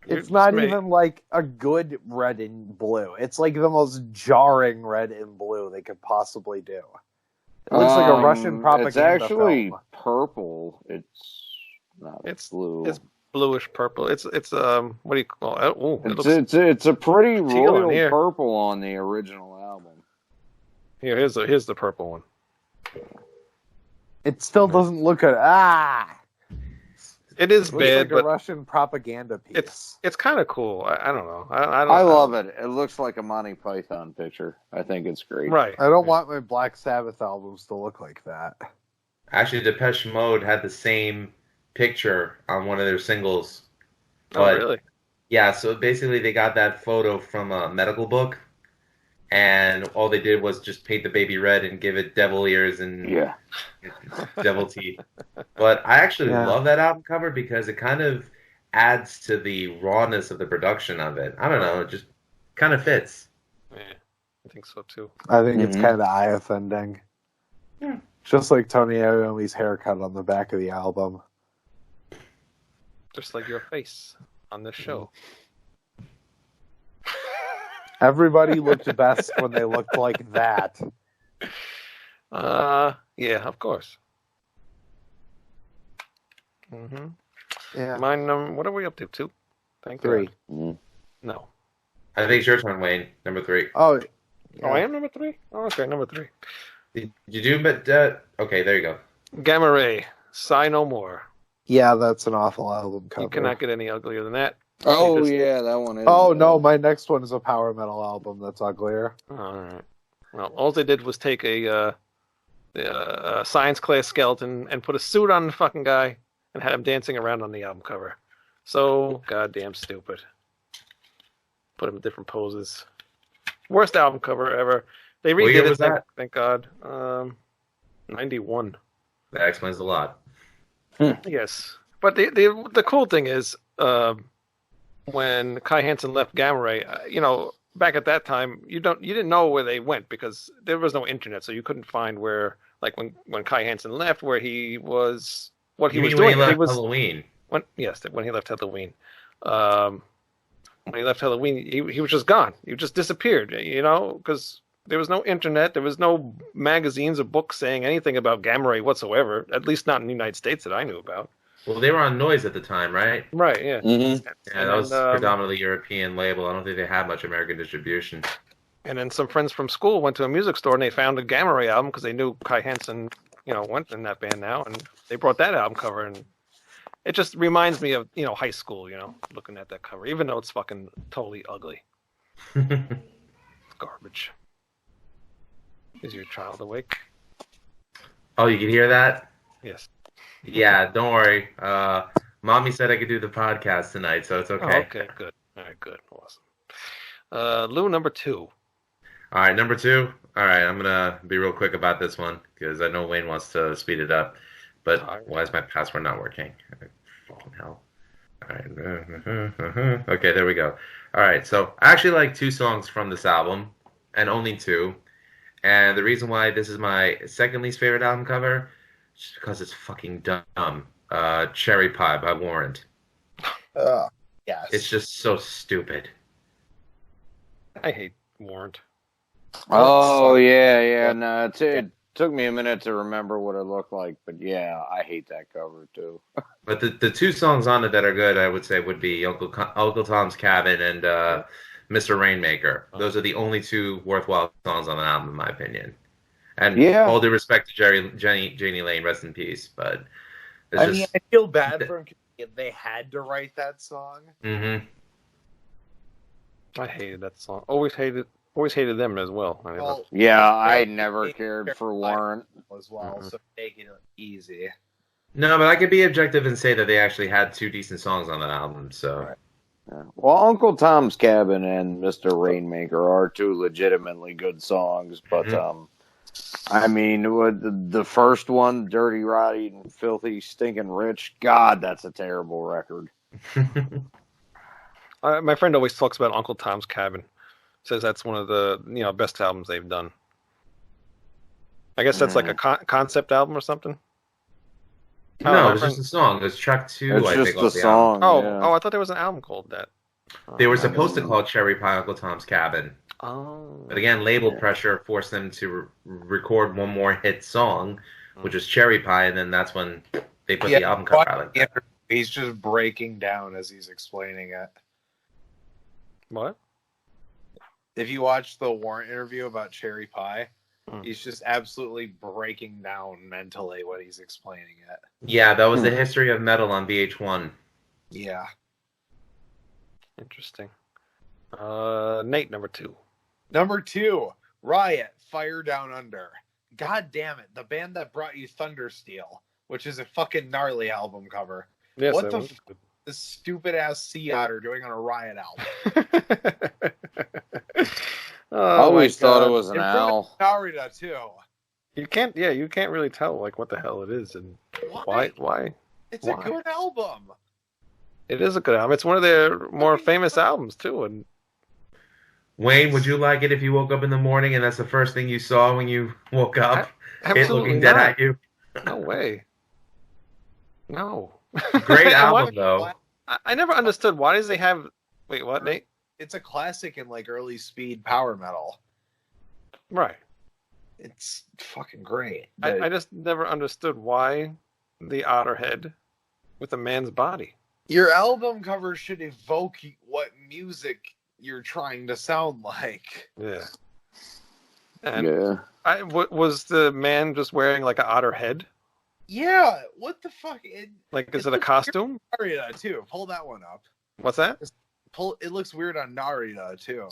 It's not even like a good red and blue. It's like the most jarring red and blue they could possibly do. It looks like a Russian propaganda It's actually film. purple. It's not It's- blue. it's bluish purple. It's what do you call it? Oh, it looks, It's a pretty teal on royal here. purple on the original album. here's the purple one. It still doesn't look good. It is It looks bad, like a but Russian propaganda piece. it's kind of cool. I don't know. I don't. I love it. It looks like a Monty Python picture. I think it's great. Right. I don't want my Black Sabbath albums to look like that. Actually, Depeche Mode had the same picture on one of their singles. Oh, But, really? Yeah, so basically they got that photo from a medical book, and all they did was just paint the baby red and give it devil ears and Yeah. devil teeth. But I actually Yeah. love that album cover because it kind of adds to the rawness of the production of it. I don't know, it just kind of fits. Yeah, I think so too. I think it's Mhm. kind of eye-offending. Yeah. Just like Tony Iommi's haircut on the back of the album. Just like your face on this show. Everybody looked best when they looked like that. Yeah, of course. Mm-hmm. Yeah. Mine. What are we up to? 2? Thank 3. God. Mm. No. I think it's your turn, Wayne, number 3. Oh, Oh, I am number 3. Oh, okay, number 3. Did you do, but, okay, there you go. Gamma Ray. Sigh No More. yeah, that's an awful album cover. You cannot get any uglier than that. Oh, Just- yeah, that one is. Oh, no, my next one is a power metal album that's uglier. All right. Well, all they did was take a science class skeleton and put a suit on the fucking guy and had him dancing around on the album cover. So goddamn stupid. Put him in different poses. Worst album cover ever. They What year redid it. was that? Thank God. 91. That explains a lot. Yes, but the cool thing is when Kai Hansen left Gamma Ray, back at that time, you didn't know where they went because there was no internet, so you couldn't find where, like when Kai Hansen left, where he was, what he You was mean when doing. he He left was Halloween. when he left Halloween. When he left Halloween, he was just gone. He just disappeared. Because there was no internet, there was no magazines or books saying anything about Gamma Ray whatsoever. At least not in the United States that I knew about. Well, they were on Noise at the time, right? Right. Yeah. Mm-hmm. Yeah, that was predominantly European label. I don't think they had much American distribution. And then some friends from school went to a music store and they found a Gamma Ray album because they knew Kai Hansen, went in that band now, and they brought that album cover, and it just reminds me of high school, looking at that cover, even though it's fucking totally ugly. It's garbage. Is your child awake? Oh, you can hear that? Yes. Yeah, don't worry. Mommy said I could do the podcast tonight, so it's okay. Oh, okay, good. All right, good, awesome. Lou, number 2. All right, number 2. All right, I'm gonna be real quick about this one because I know Wayne wants to speed it up. But All right. why is my password not working? Oh, hell. All right. Okay, there we go. All right, so I actually like two songs from this album, and only two. And the reason why this is my second least favorite album cover is just because it's fucking dumb. Cherry Pie by Warrant. Yes. It's just so stupid. I hate Warrant. Oh yeah. No, it took me a minute to remember what it looked like, but yeah, I hate that cover too. But the two songs on it that are good, I would say, would be Uncle Tom's Cabin and Mr. Rainmaker. Those are the only two worthwhile songs on the album, in my opinion. And Yeah. all due respect to Janie Lane, rest in peace. But it's I mean, I feel bad for him. They had to write that song. Mm-hmm. I hated that song. Always hated them as well. I mean, Well, Yeah, I never cared for Warrant. as well, so taking it easy. No, but I could be objective and say that they actually had two decent songs on that album. So Right. Yeah. Well, Uncle Tom's Cabin and Mr. Rainmaker are two legitimately good songs, but I mean, the first one, Dirty, Roddy, and Filthy, Stinking Rich, God, that's a terrible record. my friend always talks about Uncle Tom's Cabin. Says that's one of the best albums they've done. I guess that's like a concept album or something. No, it was just a song. It was track 2, It's I just think, the of the album. song. Yeah. I thought there was an album called that. They were supposed to call it Cherry Pie Uncle Tom's Cabin. Oh. But again, label pressure forced them to record one more hit song, which was Cherry Pie, and then that's when they put the album cover out like that. He's just breaking down as he's explaining it. What? If you watch the Warrant interview about Cherry Pie, he's just absolutely breaking down mentally when he's explaining it. Yeah, that was the history of metal on VH1. Yeah. Interesting. Nate, number 2. Number 2, Riot, Fire Down Under. God damn it, the band that brought you Thundersteel, which is a fucking gnarly album cover. Yes, What the this stupid ass sea otter doing on a Riot album? I always thought it was an In front owl. of Narita too. You can't really tell like what the hell it is and why. It's Why? a good album. It is a good album. It's one of their more famous albums too. And Wayne, would you like it if you woke up in the morning and that's the first thing you saw when you woke up? It absolutely looking dead not. at you? No way. No. Great album, though. I never understood why does they have. Wait, what, Nate? It's a classic in like early speed power metal. Right. It's fucking great. I just never understood why the otter head with a man's body. Your album cover should evoke what music you're trying to sound like. Yeah. And Yeah. was the man just wearing like an otter head? Yeah, what the fuck? Is it a costume? Narita too. Pull that one up. What's that? It looks weird on Narita too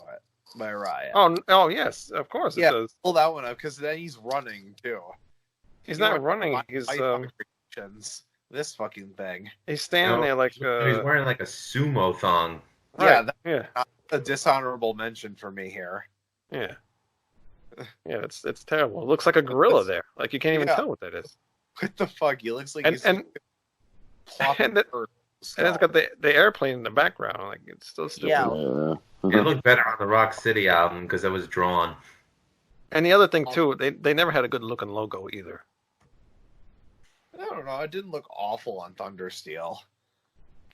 by Riot. Oh yes, of course it does. Pull that one up because then he's running too. He's not running. He's this fucking thing. He's standing there like he's wearing like a sumo thong. right. Yeah, a dishonorable mention for me here. Yeah. Yeah, it's terrible. It looks like a gorilla there. Like you can't even tell what that is. What the fuck? He looks like And he's and it's got the airplane in the background. Like it's so stupid. Yeah. It looked better on the Rock City album because it was drawn. And the other thing too, they never had a good looking logo either. I don't know. It didn't look awful on Thundersteel.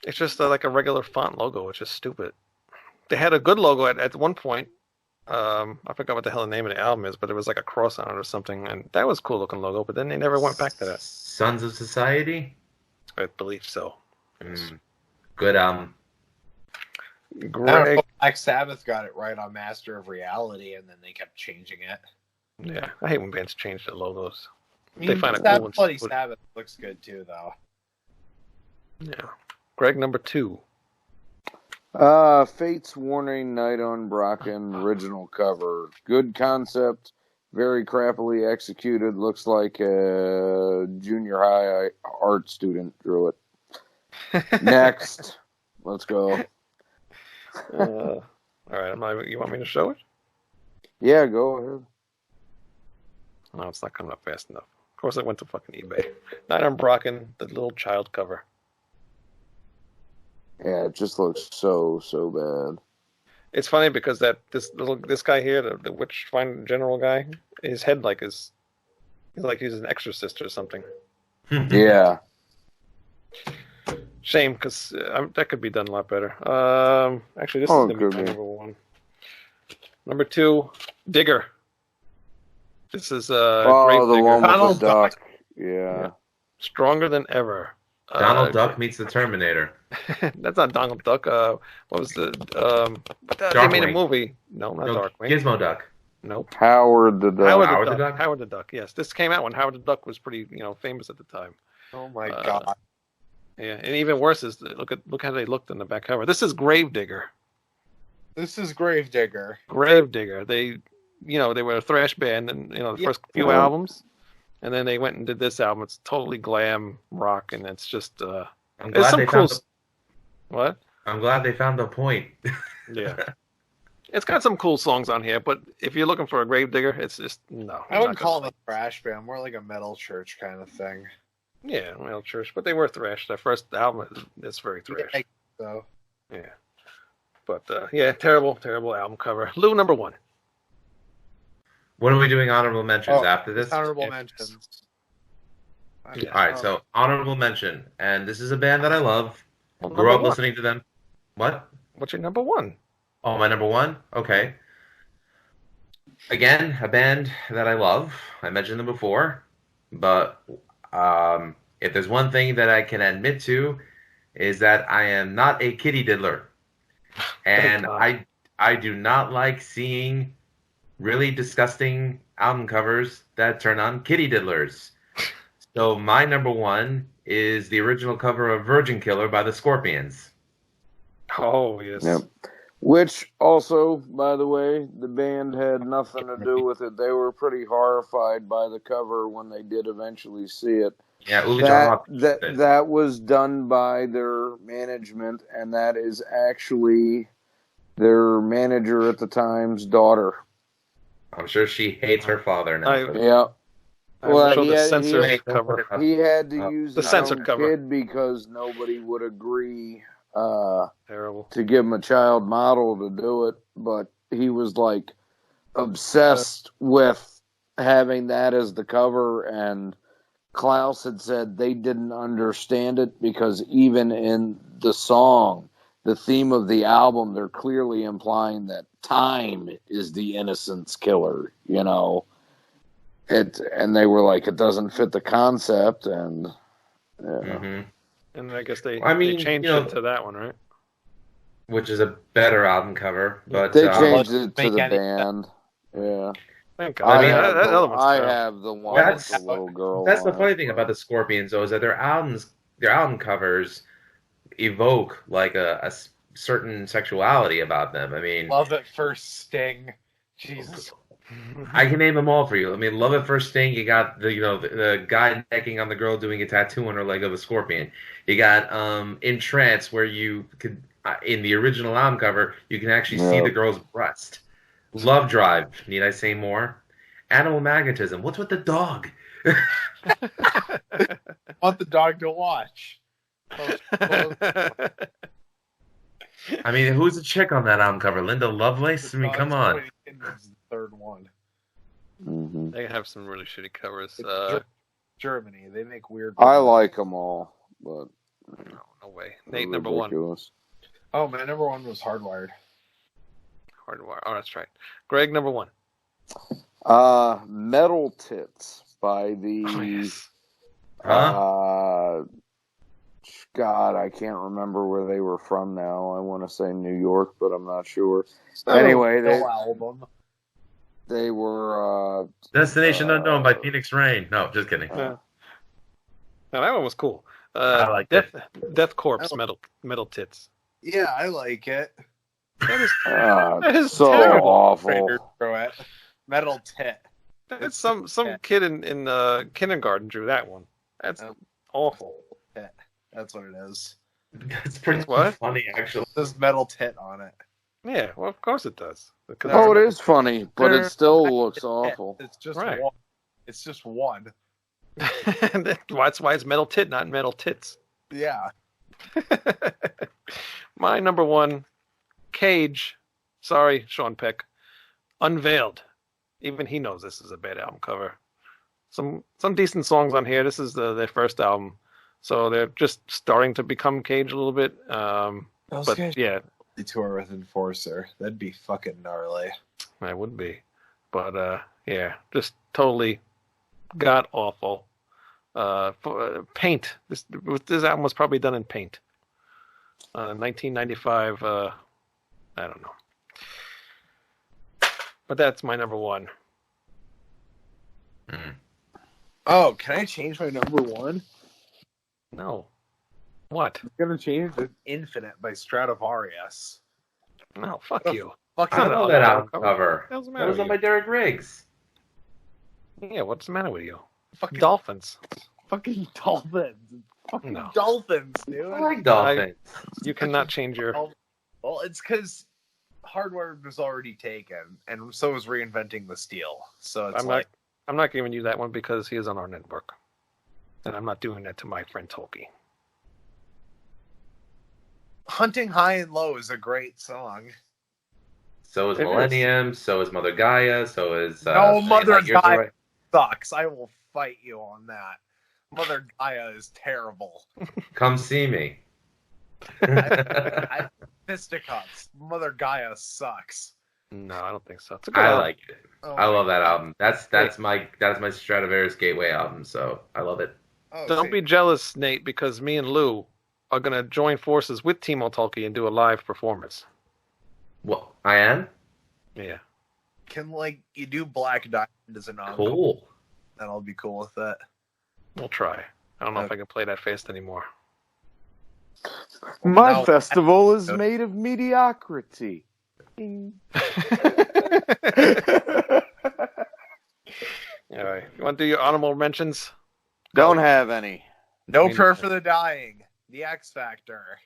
It's just like a regular font logo, which is stupid. They had a good logo at one point. I forgot what the hell the name of the album is, but it was like a cross on it or something, and that was a cool looking logo. But then they never went back to that. Sons of Society? I believe so. Good album. I don't Greg, know, Black Sabbath got it right on Master of Reality, and then they kept changing it. yeah, I hate when bands change their logos. I mean, They find a cool one. Bloody Sabbath looks good too, though. Yeah. Greg, number 2. Fate's Warning, Night on Brocken, original cover. Good concept, very crappily executed. Looks like a junior high art student drew it. Next. Let's go. All right, you want me to show it? Yeah, go ahead. No, it's not coming up fast enough. Of course, I went to fucking eBay. Night on Brocken, the little child cover. Yeah, it just looks so bad. It's funny because this guy here, the witch find general guy, his head he's like he's an exorcist or something. Yeah. Shame, because that could be done a lot better. Actually, this is Oh, going to be my good. number one. Number two, Digger. This is Grave the Digger. one with Donald the duck. Duck. Yeah. Stronger than ever. Donald Duck meets the Terminator. That's not Donald Duck. What was the? They made a Darkwing. movie. No, not No, Darkwing. Gizmo Duck. Nope. Howard the duck. Howard the Duck? Howard the Duck. Yes, this came out when Howard the Duck was pretty, famous at the time. Oh my god. Yeah, and even worse is look how they looked in the back cover. This is Gravedigger. This is Gravedigger. Gravedigger. They were a thrash band, and the first few Yeah. albums, and then they went and did this album. It's totally glam rock, and it's just I'm there's glad some they cool. found What? I'm glad they found the point. Yeah. It's got some cool songs on here, but if you're looking for a Gravedigger, it's just no. I wouldn't call it a thrash band, more like a metal church kind of thing. Yeah, well, church, but they were thrash. Their first album is very thrash. So Yeah. But terrible album cover. Lou, number one. What are we doing honorable mentions Oh, after this? honorable Yes. mentions. Yeah. All right, so honorable mention, and this is a band that I love. Well, Grew number up one. listening to them. What? What's your number one? Oh, my number one? Okay. Again, a band that I love. I mentioned them before, but if there's one thing that I can admit to is that I am not a kitty diddler, and God. I do not like seeing really disgusting album covers that turn on kitty diddlers. So my number one is the original cover of Virgin Killer by the Scorpions. Oh yes. Yep. Which also, by the way, the band had nothing to do with it. They were pretty horrified by the cover when they did eventually see it. Yeah, Uli John Hopkins. That was done by their management, and that is actually their manager at the time's daughter. I'm sure she hates her father now. Yeah. Well, he the had- censored he had- cover. He had to use The his censored own cover. kid because nobody would agree Terrible. to give him a child model to do it, but he was like obsessed with having that as the cover, and Klaus had said they didn't understand it because even in the song, the theme of the album, they're clearly implying that time is the innocence killer, and they were like, it doesn't fit the concept, and Mm-hmm. And I guess they I mean, changed you know, it to that one, right? Which is a better album cover, but they changed it to make the any band. Yeah. Thank God. I, mean, have, that other one's I terrible. have the one That's- with the little girl. that's the on funny it. thing about the Scorpions, though, is that their album covers evoke like a certain sexuality about them. I mean, Love at First Sting. Jesus. I can name them all for you. I mean, Love at First Sting. You got the guy necking on the girl doing a tattoo on her leg of a scorpion. You got In Trance, where you could in the original album cover you can actually see Yeah. the girl's breast. Love Drive. Need I say more? Animal Magnetism. What's with the dog? Want the dog to watch. I mean, who's the chick on that album cover? Linda Lovelace? I mean, come on. The third one. Mhm. They have some really shitty covers. It's Germany. They make weird. I like them all, but No way. they're Nate, number one. ridiculous. Oh, my number one was Hardwired. Hardwire. Oh, that's right. Greg, number one. Metal Tits by the Oh, yes. Huh? God, I can't remember where they were from now. I want to say New York, but I'm not sure. Anyway, Full album. they were Destination Unknown by Phoenix Rain. No, just kidding. Now that one was cool. I like Death Corpse metal tits. Yeah, I like it. That is so terrible. awful. Metal Tit. That's some kid in kindergarten drew that one. That's awful. That's what it is. It's pretty What? funny, actually. It says Metal Tit on it. Yeah, well, of course it does. Because Oh, it is funny, but it still looks awful. It's just Right. one. It's just one. That's why it's metal tit, not metal tits. Yeah. My number one, Cage. Sorry, Sean Peck. Unveiled. Even he knows this is a bad album cover. Some decent songs on here. This is their first album, so they're just starting to become Cage a little bit. Those guys yeah, tour with Enforcer. That'd be fucking gnarly. that would be. But yeah, just totally god awful. Paint. This album was probably done in Paint. 1995. I don't know. But that's my number one. Oh, can I change my number one? No. What? I'm gonna change to Infinite by Stradivarius. No, fuck you. Fuck I you. know that album cover. What's the That matter was with on by Derek Riggs. you? Yeah, what's the matter with you? Fucking Dolphins. Fucking dolphins. Fucking No. dolphins, dude. I like Dolphins. You cannot change your. Well, it's because hardware was already taken, and so was reinventing the steel. So it's I'm not giving you that one because he is on our network, and I'm not doing that to my friend Tolkien. Hunting High and Low is a great song. So is It is. Millennium. So is Mother Gaia. So is No, Mother Light Years Gaia Away. sucks. I will fight you on that. Mother Gaia is terrible. Come see me. I fisticuffs. Mother Gaia sucks. No, I don't think so. It's a good I album. like it. Oh I my love that God. album. That's my Stradivarius Gateway album. So I love it. Oh, Don't see. be jealous, Nate, because me and Lou are gonna join forces with Timo Tolkien and do a live performance. Well, I am Yeah. Can you do Black Diamond as an encore? cool. Then I'll be cool with that. We'll try. I don't know if Okay. I can play that fast anymore. My No. festival is made of mediocrity. All right. You want to do your honorable mentions? Don't have any. No Me Prayer neither. for the Dying. The X Factor.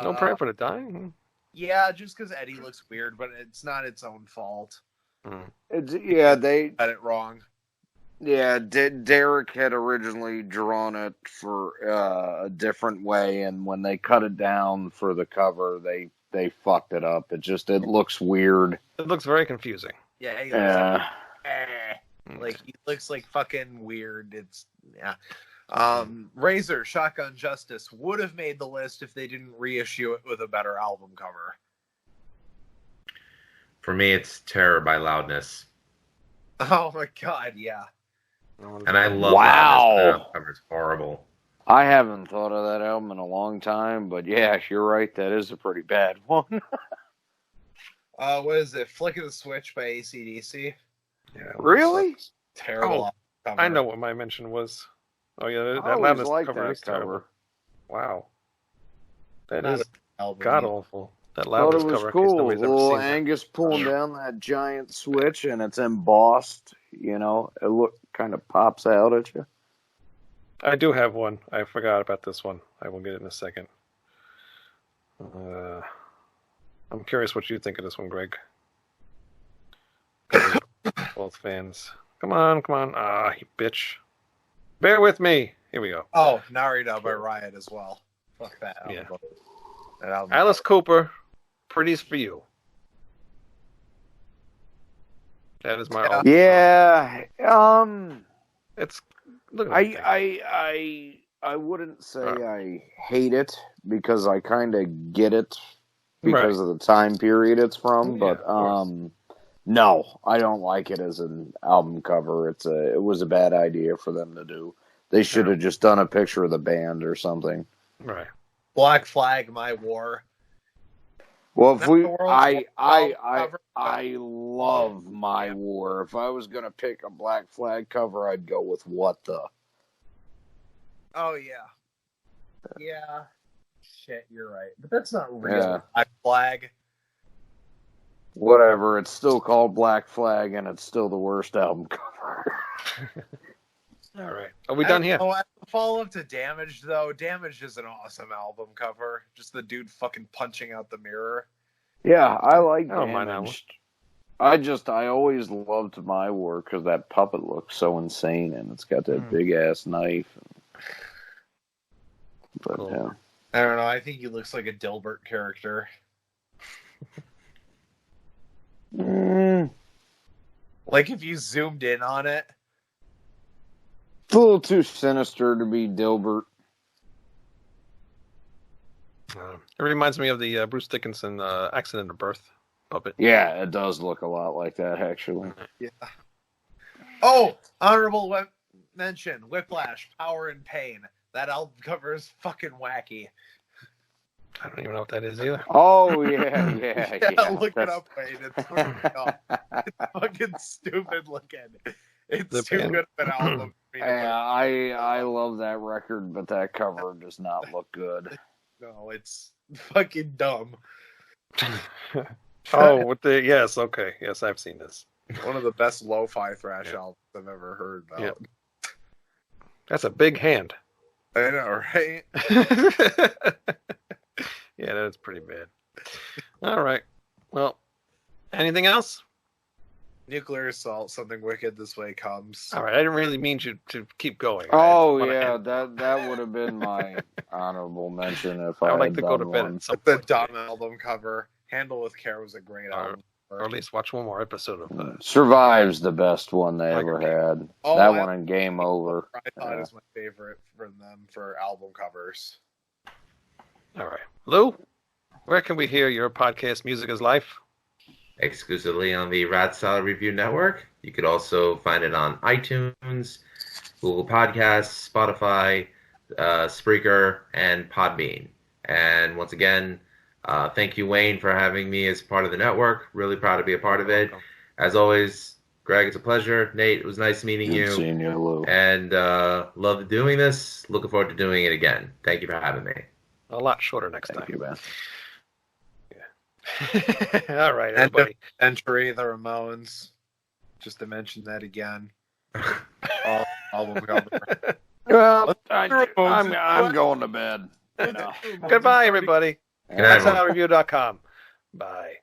No prayer for the dying. Yeah, just because Eddie looks weird, but it's not its own fault. They Got it wrong. Derek had originally drawn it for a different way, and when they cut it down for the cover, they fucked it up. It looks weird. It looks very confusing. Yeah, he looks like fucking weird. It's Razor Shotgun Justice would have made the list if they didn't reissue it with a better album cover. For me, it's Terror by Loudness, Oh my god, yeah. and I love Wow. Loudness. That album cover is horrible. I haven't thought of that album in a long time, but yeah, you're right. That is a pretty bad one. What is it? Flick of the Switch by AC/DC. Yeah. Really? Terrible album cover. I know what my mention was. Oh yeah, I that always Loudness liked cover that is terrible. cover. Wow. That Not is an album god either. awful. That Thought Loudness it was cover. In case cool. nobody's ever Little seen that. Angus pulling down that giant switch, and it's embossed. It kind of pops out at you. I do have one. I forgot about this one. I will get it in a second. I'm curious what you think of this one, Greg. Both fans. Come on. Ah, you bitch. Bear with me. Here we go. Oh, Narita by Riot as well. Fuck that album. Yeah. That album. Alice Cooper, Pretty's for You. That is my. Yeah. It's. Look at that thing. I wouldn't say I hate it because I kind of get it because of the time period it's from. Yeah, But of course. no, I don't like it as an album cover. It was a bad idea for them to do. They should have just done a picture of the band or something. Right. Black Flag, My War. Well, if That's we, the world's I love My War. If I was gonna pick a Black Flag cover, I'd go with What the. Oh yeah. Yeah. Shit, you're right. But that's not real Yeah. Black Flag. Whatever. It's still called Black Flag, and it's still the worst album cover. All right. Are we done here? Oh, follow up to Damaged though. Damaged is an awesome album cover. Just the dude fucking punching out the mirror. Yeah, I like I don't mind that one. Damaged. I always loved My War because that puppet looks so insane, and it's got that big ass knife. But Cool. yeah. I don't know. I think he looks like a Dilbert character. Like if you zoomed in on it. It's a little too sinister to be Dilbert. It reminds me of the Bruce Dickinson Accident of Birth puppet. Yeah, it does look a lot like that, actually. Yeah. Oh, honorable mention: Whiplash, Power and Pain. That album cover is fucking wacky. I don't even know what that is either. Oh, yeah. Look it up, Wayne. It's fucking stupid looking. It's too good of an album. Yeah, I love that record, but that cover does not look good. No, it's fucking dumb. Yes, okay. Yes, I've seen this. One of the best lo-fi thrash albums I've ever heard, though. Yeah. That's a big hand. I know, right? Yeah, that's pretty bad. All right. Well, anything else? Nuclear Assault, Something Wicked This Way Comes. All right. I didn't really mean you to keep going. Oh, yeah. That would have been my honorable mention if I would like had to go to done bed one. at some The point. dumb album cover. Handle with Care was a great album. Or at least watch one more episode of Survive's the best one they Tiger ever King. had. Oh, That one and Game Over. I thought is my favorite from them for album covers. All right. Lou, where can we hear your podcast, Music is Life? Exclusively on the Rat Salad Review Network. You could also find it on iTunes, Google Podcasts, Spotify, Spreaker, and Podbean. And once again, thank you, Wayne, for having me as part of the network. Really proud to be a part of it. As always, Greg, it's a pleasure. Nate, it was nice meeting you. Good seeing you, Lou. And loved doing this. Looking forward to doing it again. Thank you for having me. A lot shorter next Thank time. you, man. All right, everybody. Entry, the Ramones. Just to mention that again. Album cover. Well, I'm going to bed. You know. Goodbye, everybody. Good night, everyone. RatSaladReview.com. Bye.